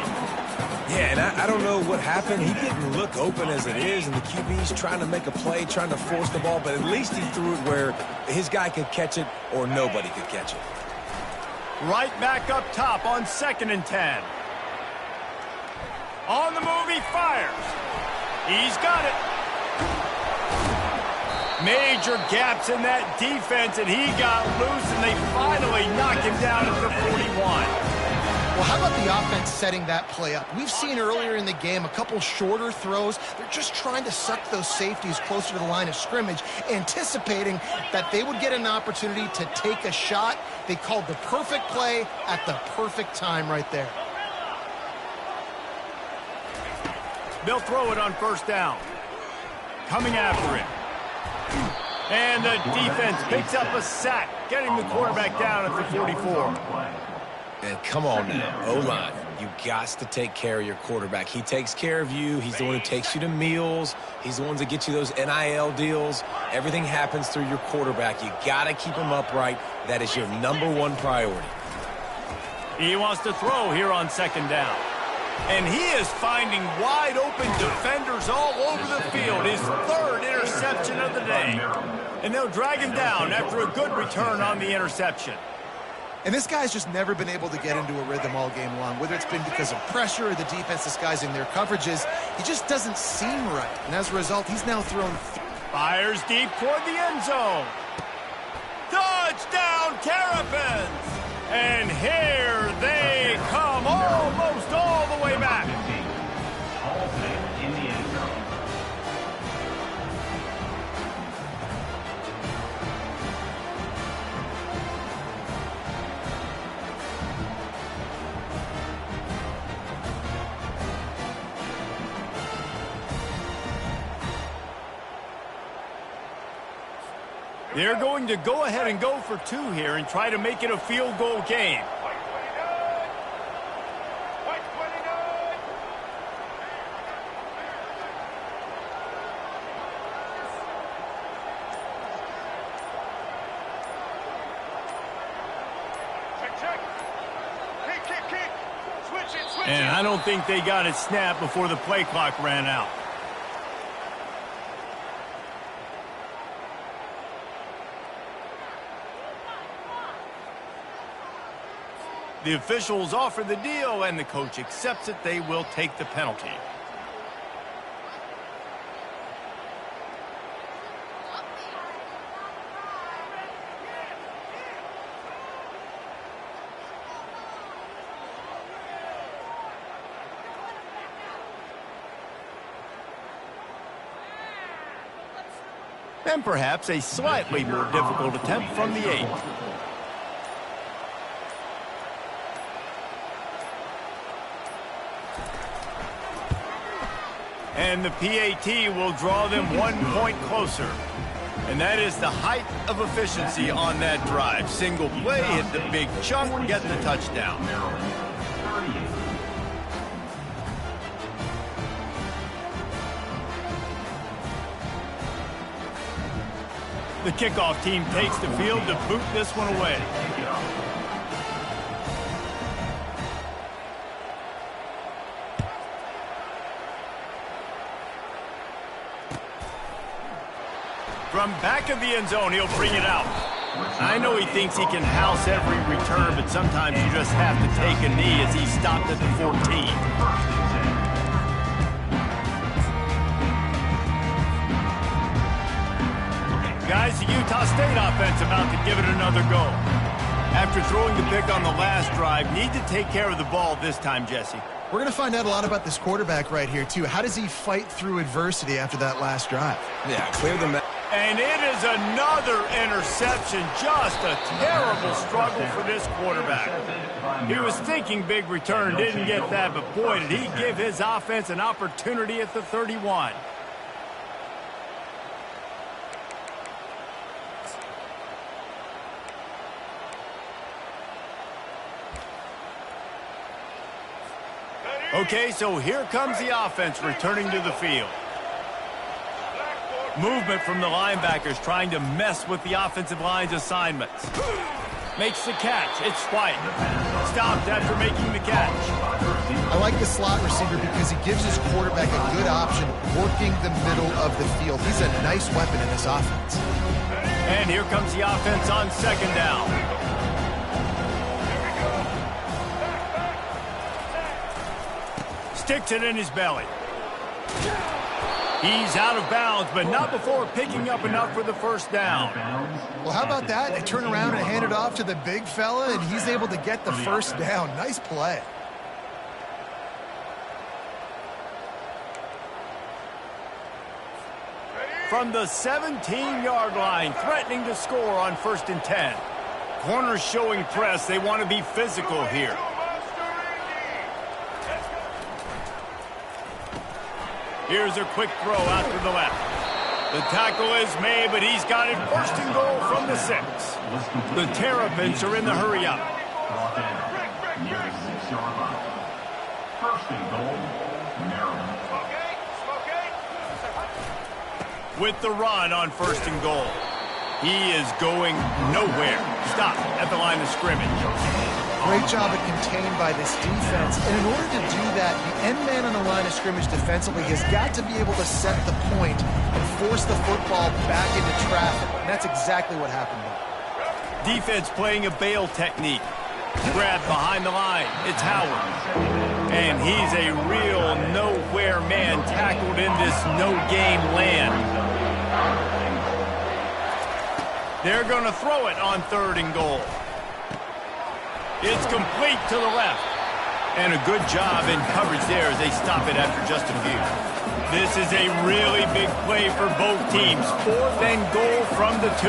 Yeah, and I don't know what happened. He didn't look open as it is, and the QB's trying to make a play, trying to force the ball, but at least he threw it where his guy could catch it or nobody could catch it.
Right back up top on 2nd and 10. On the move, he fires. He's got it. Major gaps in that defense, and he got loose, and they finally knock him down at the 41.
Well, how about the offense setting that play up? We've seen earlier in the game a couple shorter throws. They're just trying to suck those safeties closer to the line of scrimmage, anticipating that they would get an opportunity to take a shot. They called the perfect play at the perfect time right there.
They'll throw it on 1st down. Coming after it. And the defense picks up a sack, getting the quarterback down at the 44.
And come on now, O-line, you got to take care of your quarterback. He takes care of you. He's the one who takes you to meals. He's the one that gets you those NIL deals. Everything happens through your quarterback. You got to keep him upright. That is your #1 priority.
He wants to throw here on 2nd down. And he is finding wide open defenders all over the field. His 3rd interception of the day. And they'll drag him down after a good return on the interception.
And this guy's just never been able to get into a rhythm all game long, whether it's been because of pressure or the defense disguising their coverages. He just doesn't seem right. And as a result, he's now thrown.
Fires deep toward the end zone. Touchdown, Terrapins! And here they come, almost all the way back.
In the end zone.
They're going to go ahead and go for 2 here and try to make it a field goal game. And I don't think they got it snapped before the play clock ran out. The officials offer the deal, and the coach accepts it. They will take the penalty. And perhaps a slightly more difficult attempt from the 8. And the PAT will draw them 1 point closer. And that is the height of efficiency on that drive. Single play, hit the big chunk, get the touchdown. The kickoff team takes the field to boot this one away. From back of the end zone, he'll bring it out. I know he thinks he can house every return, but sometimes you just have to take a knee as he stopped at the 14. Guys, the Utah State offense about to give it another go. After throwing the pick on the last drive, need to take care of the ball this time, Jesse.
We're going to find out a lot about this quarterback right here, too. How does he fight through adversity after that last drive?
Yeah, clear the map.
And it is another interception. Just a terrible struggle for this quarterback. He was thinking big return, didn't get that, but boy, did he give his offense an opportunity at the 31. Okay, so here comes the offense returning to the field. Movement from the linebackers trying to mess with the offensive line's assignments. Makes the catch. It's White. Stopped after making the catch.
I like the slot receiver because he gives his quarterback a good option working the middle of the field. He's a nice weapon in this offense.
And here comes the offense on second down. Sticks it in his belly. He's out of bounds, but not before picking up enough for the first down.
Well, how about that? They turn around and hand it off to the big fella, and he's able to get the first down. Nice play.
From the 17-yard line, threatening to score on 1st and 10. Corners showing press. They want to be physical here. Here's a quick throw out to the left. The tackle is made, but he's got it 1st and goal from the 6. The Terrapins are in the hurry up.
Brought down near the 6-yard line. 1st and goal, Maryland.
With the run on 1st and goal. He is going nowhere. Stop at the line of scrimmage.
Great job of contained by this defense. And in order to do that, the end man on the line of scrimmage defensively has got to be able to set the point and force the football back into traffic. And that's exactly what happened there.
Defense playing a bail technique. Grab behind the line. It's Howard. And he's a real nowhere man tackled in this no-game land. They're going to throw it on 3rd and goal. It's complete to the left. And a good job in coverage there as they stop it after just a few. This is a really big play for both teams. 4th and goal from the 2.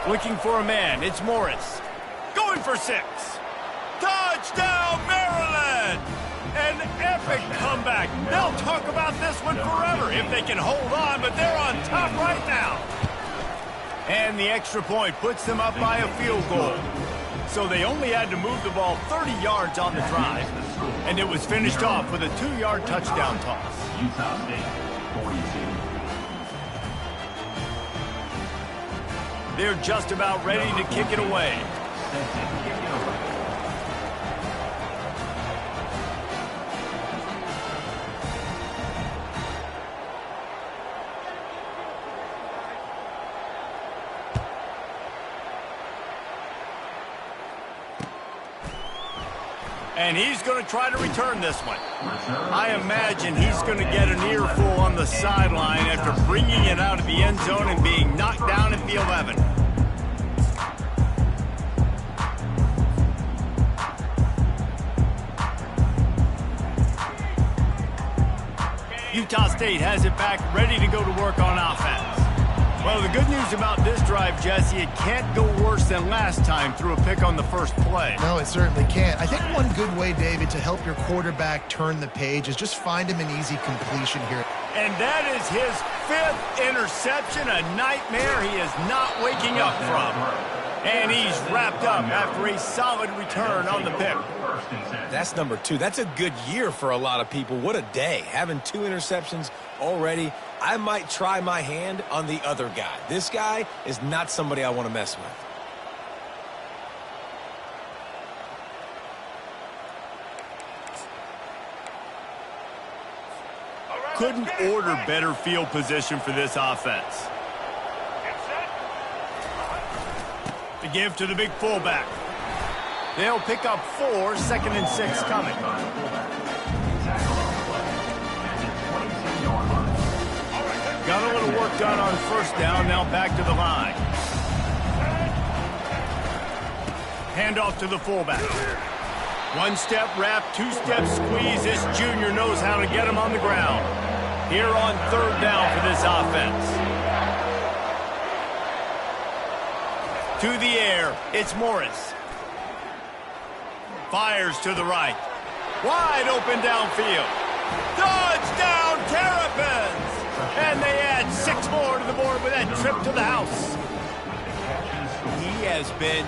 Looking for a man. It's Morris. Going for 6. Touchdown, Maryland! An epic comeback. They'll talk about this one forever if they can hold on, but they're on top right now. And the extra point puts them up by a field goal. So they only had to move the ball 30 yards on the drive. And it was finished off with a 2-yard touchdown toss.
Utah State, 42.
They're just about ready to kick it away. And he's going to try to return this one. I imagine he's going to get an earful on the sideline after bringing it out of the end zone and being knocked down at the 11. Utah State has it back, ready to go to work on offense. the good news about this drive, Jesse, it can't go worse than last time through a pick on the first play.
No, it certainly can't. I think one good way, David, to help your quarterback turn the page is just find him an easy completion here.
And that is his 5th interception, a nightmare he is not waking up from. And he's wrapped up after a solid return on the pick.
That's number 2. That's a good year for a lot of people. What a day. Having 2 interceptions already. I might try my hand on the other guy. This guy is not somebody I want to mess with.
Couldn't order better field position for this offense. The give to the big fullback. They'll pick up 4, 2nd and 6 coming. Got a little work done on first down, now back to the line. Handoff to the fullback. 1-step wrap, 2-step squeeze. This junior knows how to get him on the ground. Here on 3rd down for this offense. To the air, it's Morris. Fires to the right. Wide open downfield. Touchdown, Terrapins! And they add 6 more to the board with that trip to the house. He has been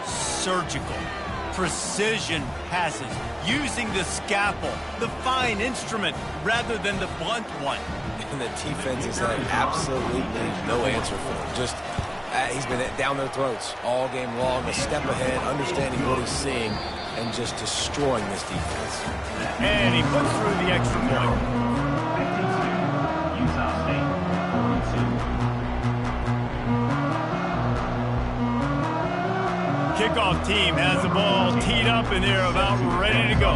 surgical. Precision passes, using the scalpel, the fine instrument, rather than the blunt one.
And the defense has had absolutely no answer for him. Just, he's been down their throats all game long, a step ahead, understanding what he's seeing, and just destroying this defense.
And he puts through the extra point.
Utah State, 42.
Kickoff team has the ball teed up and they're about ready to go.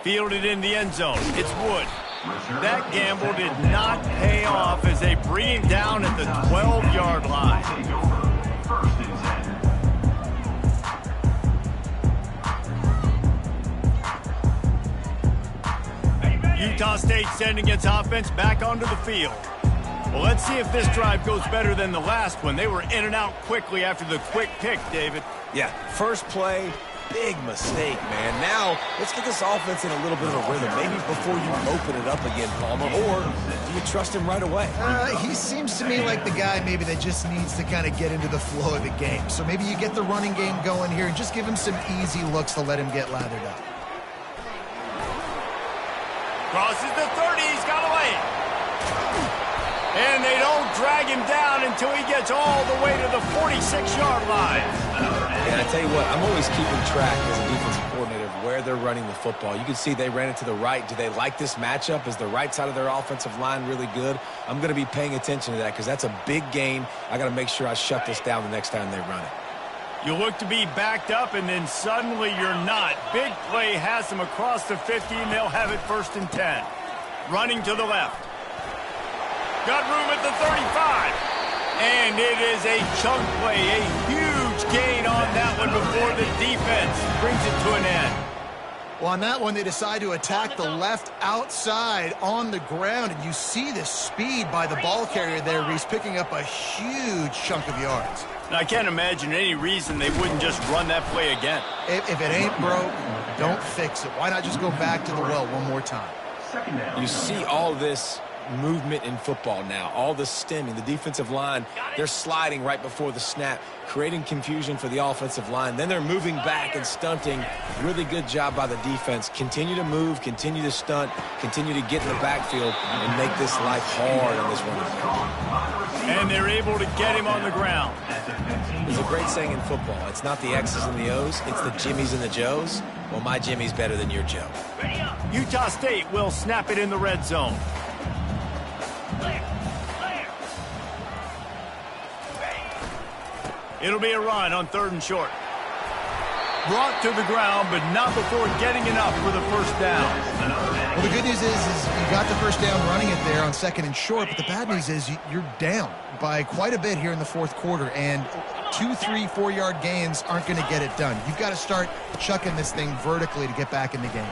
Fielded in the end zone. It's Wood. That gamble did not pay off as they bring him down at the 12-yard line.
First and 10.
Utah State sending its offense back onto the field. Well, let's see if this drive goes better than the last one. They were in and out quickly after the quick pick, David.
Yeah, first play, big mistake, man. Now, let's get this offense in a little bit of a rhythm. Maybe before you open it up again, Palmer, or do you trust him right away?
He seems to me like the guy maybe that just needs to kind of get into the flow of the game. So maybe you get the running game going here and just give him some easy looks to let him get lathered up.
Crosses the 30, he's got away. And they don't drag him down until he gets all the way to the 46-yard line.
And I tell you what, I'm always keeping track as a defensive coordinator of where they're running the football. You can see they ran it to the right. Do they like this matchup? Is the right side of their offensive line really good? I'm going to be paying attention to that because that's a big gain. I got to make sure I shut this down the next time they run it.
You look to be backed up, and then suddenly you're not. Big play has them across the 50, and they'll have it 1st and 10. Running to the left. Got room at the 35. And it is a chunk play, a huge gain on that one before the defense brings it to an end.
Well, on that one, they decide to attack the left outside on the ground, and you see the speed by the ball carrier there, Reese, picking up a huge chunk of yards.
Now, I can't imagine any reason they wouldn't just run that play again.
If it ain't broke, don't fix it. Why not just go back to the well one more time?
Second down.
You see all this movement in football now, all the stemming, the defensive line, they're sliding right before the snap, creating confusion for the offensive line. Then they're moving back and stunting. Really good job by the defense. Continue to move, continue to stunt, continue to get in the backfield and make this life hard on this running back.
And they're able to get him on the ground.
There's a great saying in football. It's not the X's and the O's, it's the Jimmies and the Joes. Well, my Jimmy's better than your Joe.
Utah State will snap it in the red zone. It'll be a run on 3rd and short. Brought to the ground, but not before getting enough for the first down.
Well, the good news is you got the first down running it there on 2nd and short, but the bad news is you're down by quite a bit here in the 4th quarter, and 2, 3, 4-yard gains aren't going to get it done. You've got to start chucking this thing vertically to get back in the game.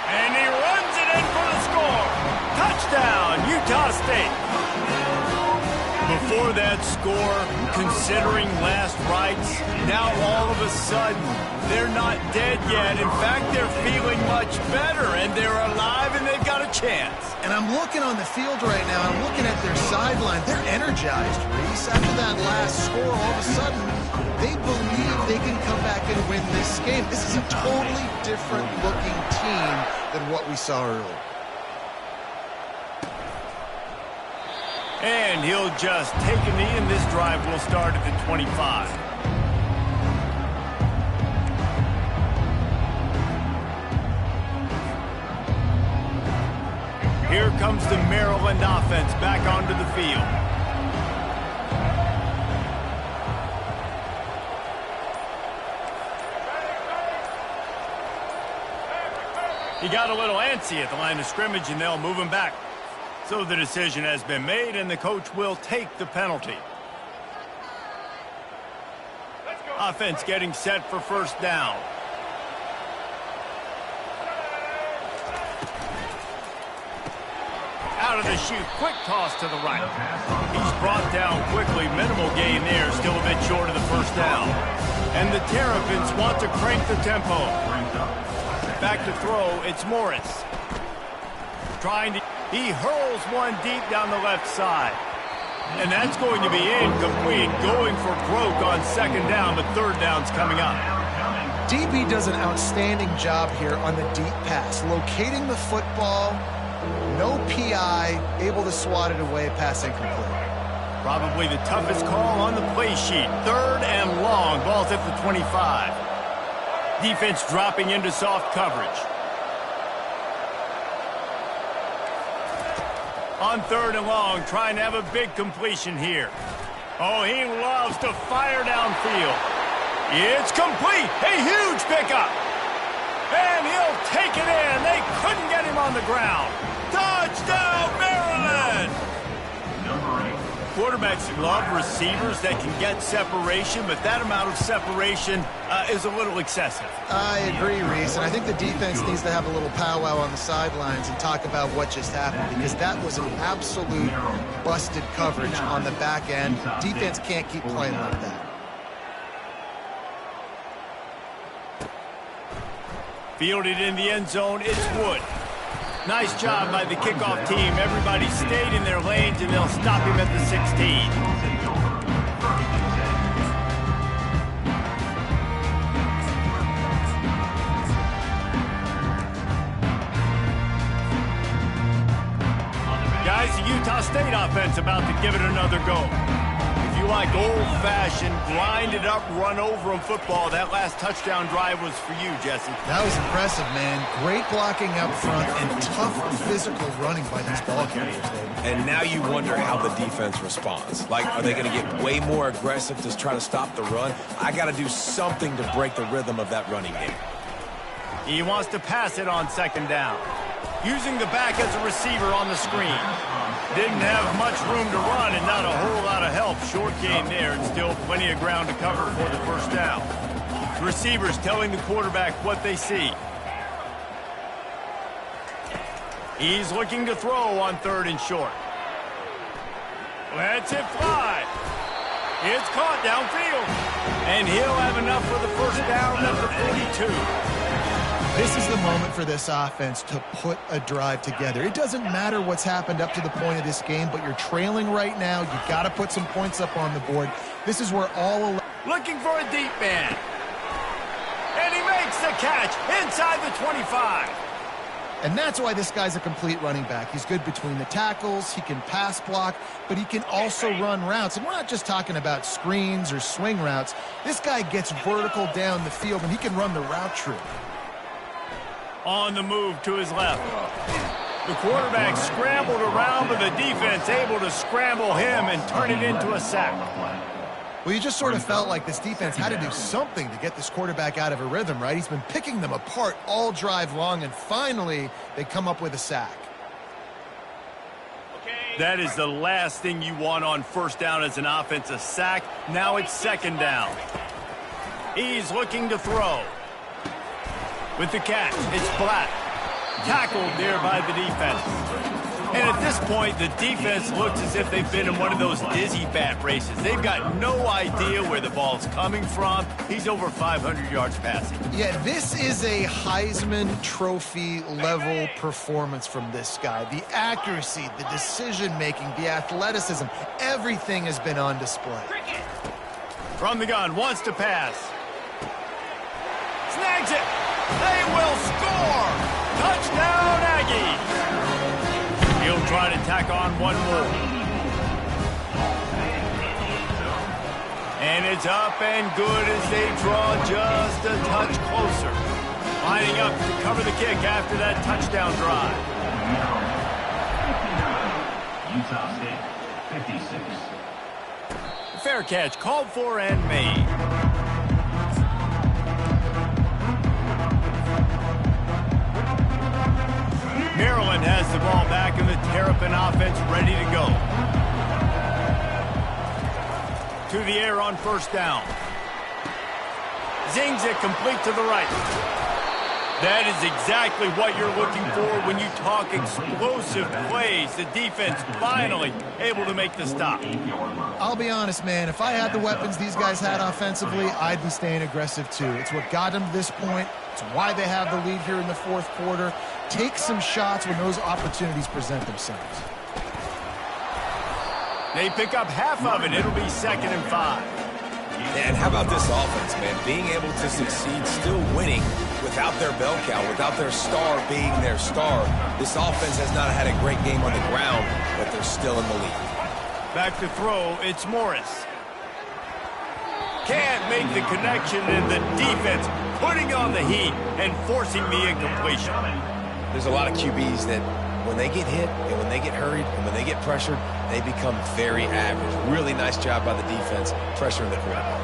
And he runs it in for the score. Touchdown, Utah State. Before that score, considering last rites, now all of a sudden, they're not dead yet. In fact, they're feeling much better, and they're alive, and they've got a chance.
And I'm looking on the field right now, I'm looking at their sideline. They're energized, Reese. After that last score, all of a sudden, they believe they can come back and win this game. This is a totally different-looking team than what we saw earlier.
And he'll just take a knee, and this drive will start at the 25. Here comes the Maryland offense back onto the field. He got a little antsy at the line of scrimmage, and they'll move him back. So the decision has been made, and the coach will take the penalty. Offense getting set for first down. Out of the chute, quick toss to the right. He's brought down quickly, minimal gain there, still a bit short of the first down. And the Terrapins want to crank the tempo. Back to throw, it's Morris. He hurls one deep down the left side. And that's going to be incomplete. Going for broke on second down, but third down's coming up.
DB does an outstanding job here on the deep pass. Locating the football, no PI, able to swat it away, pass incomplete.
Probably the toughest call on the play sheet. Third and long, ball's at the 25. Defense dropping into soft coverage. On third and long, trying to have a big completion here. Oh, he loves to fire downfield. It's complete. A huge pickup. And he'll take it in. They couldn't get him on the ground. Touchdown, Maryland! Quarterbacks love receivers that can get separation, but that amount of separation is a little excessive.
I agree, Reese, and I think the defense needs to have a little powwow on the sidelines and talk about what just happened, because that was an absolute busted coverage on the back end. Defense can't keep playing like that.
Fielded in the end zone, it's Wood. Nice job by the kickoff team. Everybody stayed in their lanes, and they'll stop him at the 16. Guys, the Utah State offense about to give it another go. If you like old-fashioned, grinded-up, run-over-'em football, that last touchdown drive was for you, Jesse.
That was impressive, man. Great blocking up front and tough physical running by these ball carriers, David.
And now you wonder how the defense responds. Like, are they going to get way more aggressive to try to stop the run? I got to do something to break the rhythm of that running game.
He wants to pass it on second down. Using the back as a receiver on the screen. Didn't have much room to run and not a whole lot of help. Short gain there and still plenty of ground to cover for the first down. Receivers telling the quarterback what they see. He's looking to throw on third and short. Lets it fly. It's caught downfield. And he'll have enough for the first down at the 42.
This is the moment for this offense to put a drive together. It doesn't matter what's happened up to the point of this game, but you're trailing right now. You've got to put some points up on the board. This is where all...
Looking for a deep man. And he makes the catch inside the 25.
And that's why this guy's a complete running back. He's good between the tackles, he can pass block, but he can also run routes. And we're not just talking about screens or swing routes. This guy gets vertical down the field, and he can run the route tree.
On the move to his left. The quarterback scrambled around, but the defense able to scramble him and turn it into a sack.
Well, you just sort of felt like this defense had to do something to get this quarterback out of a rhythm, right? He's been picking them apart all drive long, and finally they come up with a sack.
That is the last thing you want on first down as an offense, a sack. Now it's second down. He's looking to throw. With the catch, it's Black. Tackled there by the defense. And at this point, the defense looks as if they've been in one of those dizzy bat races. They've got no idea where the ball's coming from. He's over 500 yards passing.
Yeah, this is a Heisman Trophy level performance from this guy. The accuracy, the decision-making, the athleticism, everything has been on display.
From the gun, wants to pass. Snags it. They will score. Touchdown, Aggies. He'll try to tack on one more. And it's up and good as they draw just a touch closer. Lining up to cover the kick after that touchdown drive.
Utah State, 56.
Fair catch, called for and made. Maryland has the ball back and the Terrapin offense ready to go. To the air on first down. Zings it complete to the right. That is exactly what you're looking for when you talk explosive plays. The defense finally able to make the stop.
I'll be honest, man, if I had the weapons these guys had offensively, I'd be staying aggressive too. It's what got them to this point. It's why they have the lead here in the fourth quarter. Take some shots when those opportunities present themselves.
They pick up half of it. It'll be 2nd and 5.
And how about this offense, man? Being able to succeed, still winning without their bell cow, without their star being their star. This offense has not had a great game on the ground, but they're still in the lead.
Back to throw, it's Morris. Can't make the connection, and the defense putting on the heat and forcing the incompletion.
There's a lot of QBs that when they get hit and when they get hurried and when they get pressured, they become very average. Really nice job by the defense, pressuring the quarterback.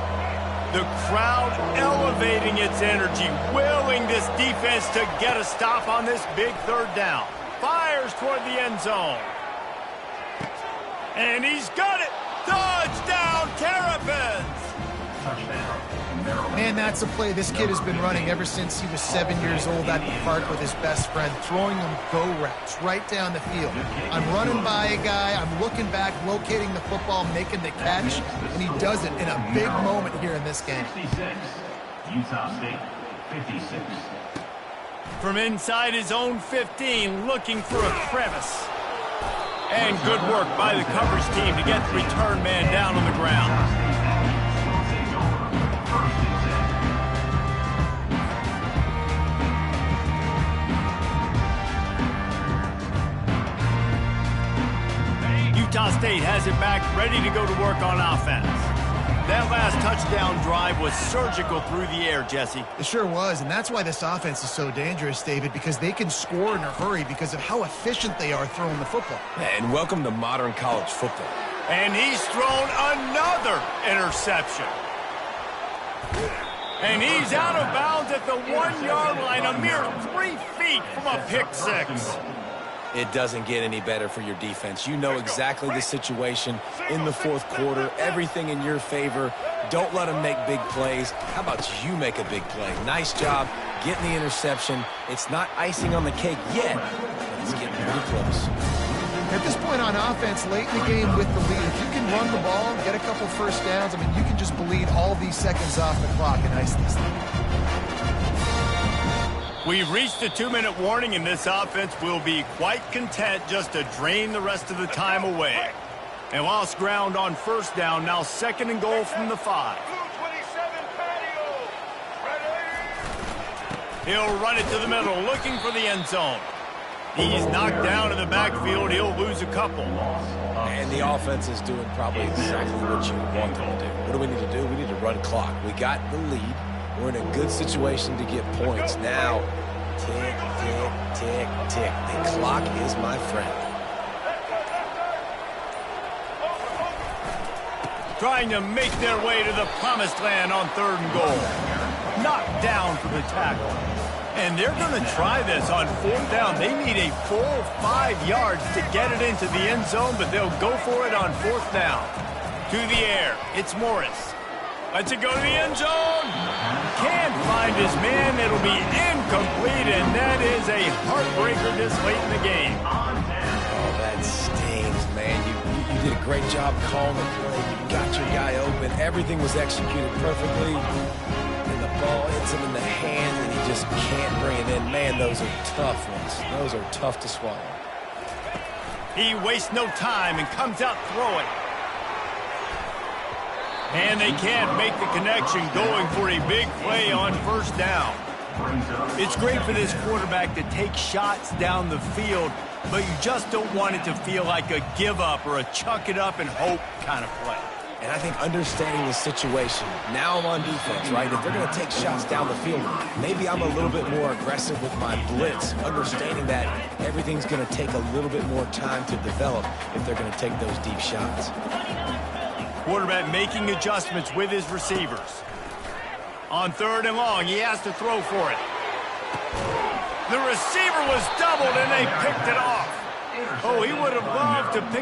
The crowd elevating its energy, willing this defense to get a stop on this big third down. Fires toward the end zone. And he's got it! Touchdown, Terrapins!
Touchdown, Maryland.
Man, that's a play this kid has been running ever since he was 7 years old at the park with his best friend, throwing them go routes right down the field. I'm running by a guy, I'm looking back, locating the football, making the catch, and he does it in a big moment here in this game.
66. Utah State, 56.
From inside his own 15, looking for a crevice. And good work by the coverage team to get the return man down on the ground. Utah State has it back, ready to go to work on offense. That last touchdown drive was surgical through the air, Jesse.
It sure was, and that's why this offense is so dangerous, David, because they can score in a hurry because of how efficient they are throwing the football.
And welcome to modern college football.
And he's thrown another interception. And he's out of bounds at the 1 yard line, a mere 3 feet from a pick six.
It doesn't get any better for your defense. You know exactly the situation in the fourth quarter, everything in your favor. Don't let them make big plays. How about you make a big play? Nice job getting the interception. It's not icing on the cake yet, but it's getting pretty close.
At this point on offense, late in the game with the lead, if you can run the ball, get a couple first downs, I mean, you can just bleed all these seconds off the clock and ice this thing.
We've reached a 2-minute warning, and this offense will be quite content just to drain the rest of the time away. They lost ground on first down, now 2nd and goal from the 5. He'll run it to the middle, looking for the end zone. He's knocked down in the backfield. He'll lose a couple.
And the offense is doing probably exactly what you want them to do. What do we need to do? We need to run clock. We got the lead. We're in a good situation to get points. Now, tick, tick, tick, tick. The clock is my friend.
Trying to make their way to the promised land on 3rd and goal. Knocked down for the tackle. And they're going to try this on 4th down. They need a full 5 yards to get it into the end zone, but they'll go for it on 4th down. To the air, it's Morris. Lets it go to the end zone. Can't find his man. It'll be incomplete, and that is a heartbreaker this late in the game.
Oh, that stings, man. You did a great job calling the play. You got your guy open. Everything was executed perfectly. And the ball hits him in the hand, and he just can't bring it in. Man, those are tough ones. Those are tough to swallow.
He wastes no time and comes out throwing. And they can't make the connection, going for a big play on first down. It's great for this quarterback to take shots down the field, but you just don't want it to feel like a give up or a chuck it up and hope kind of play.
And I think understanding the situation, now I'm on defense, right? If they're going to take shots down the field, maybe I'm a little bit more aggressive with my blitz, understanding that everything's going to take a little bit more time to develop if they're going to take those deep shots.
Quarterback making adjustments with his receivers. On 3rd and long, he has to throw for it. The receiver was doubled, and they picked it off. Oh, he would have loved to pick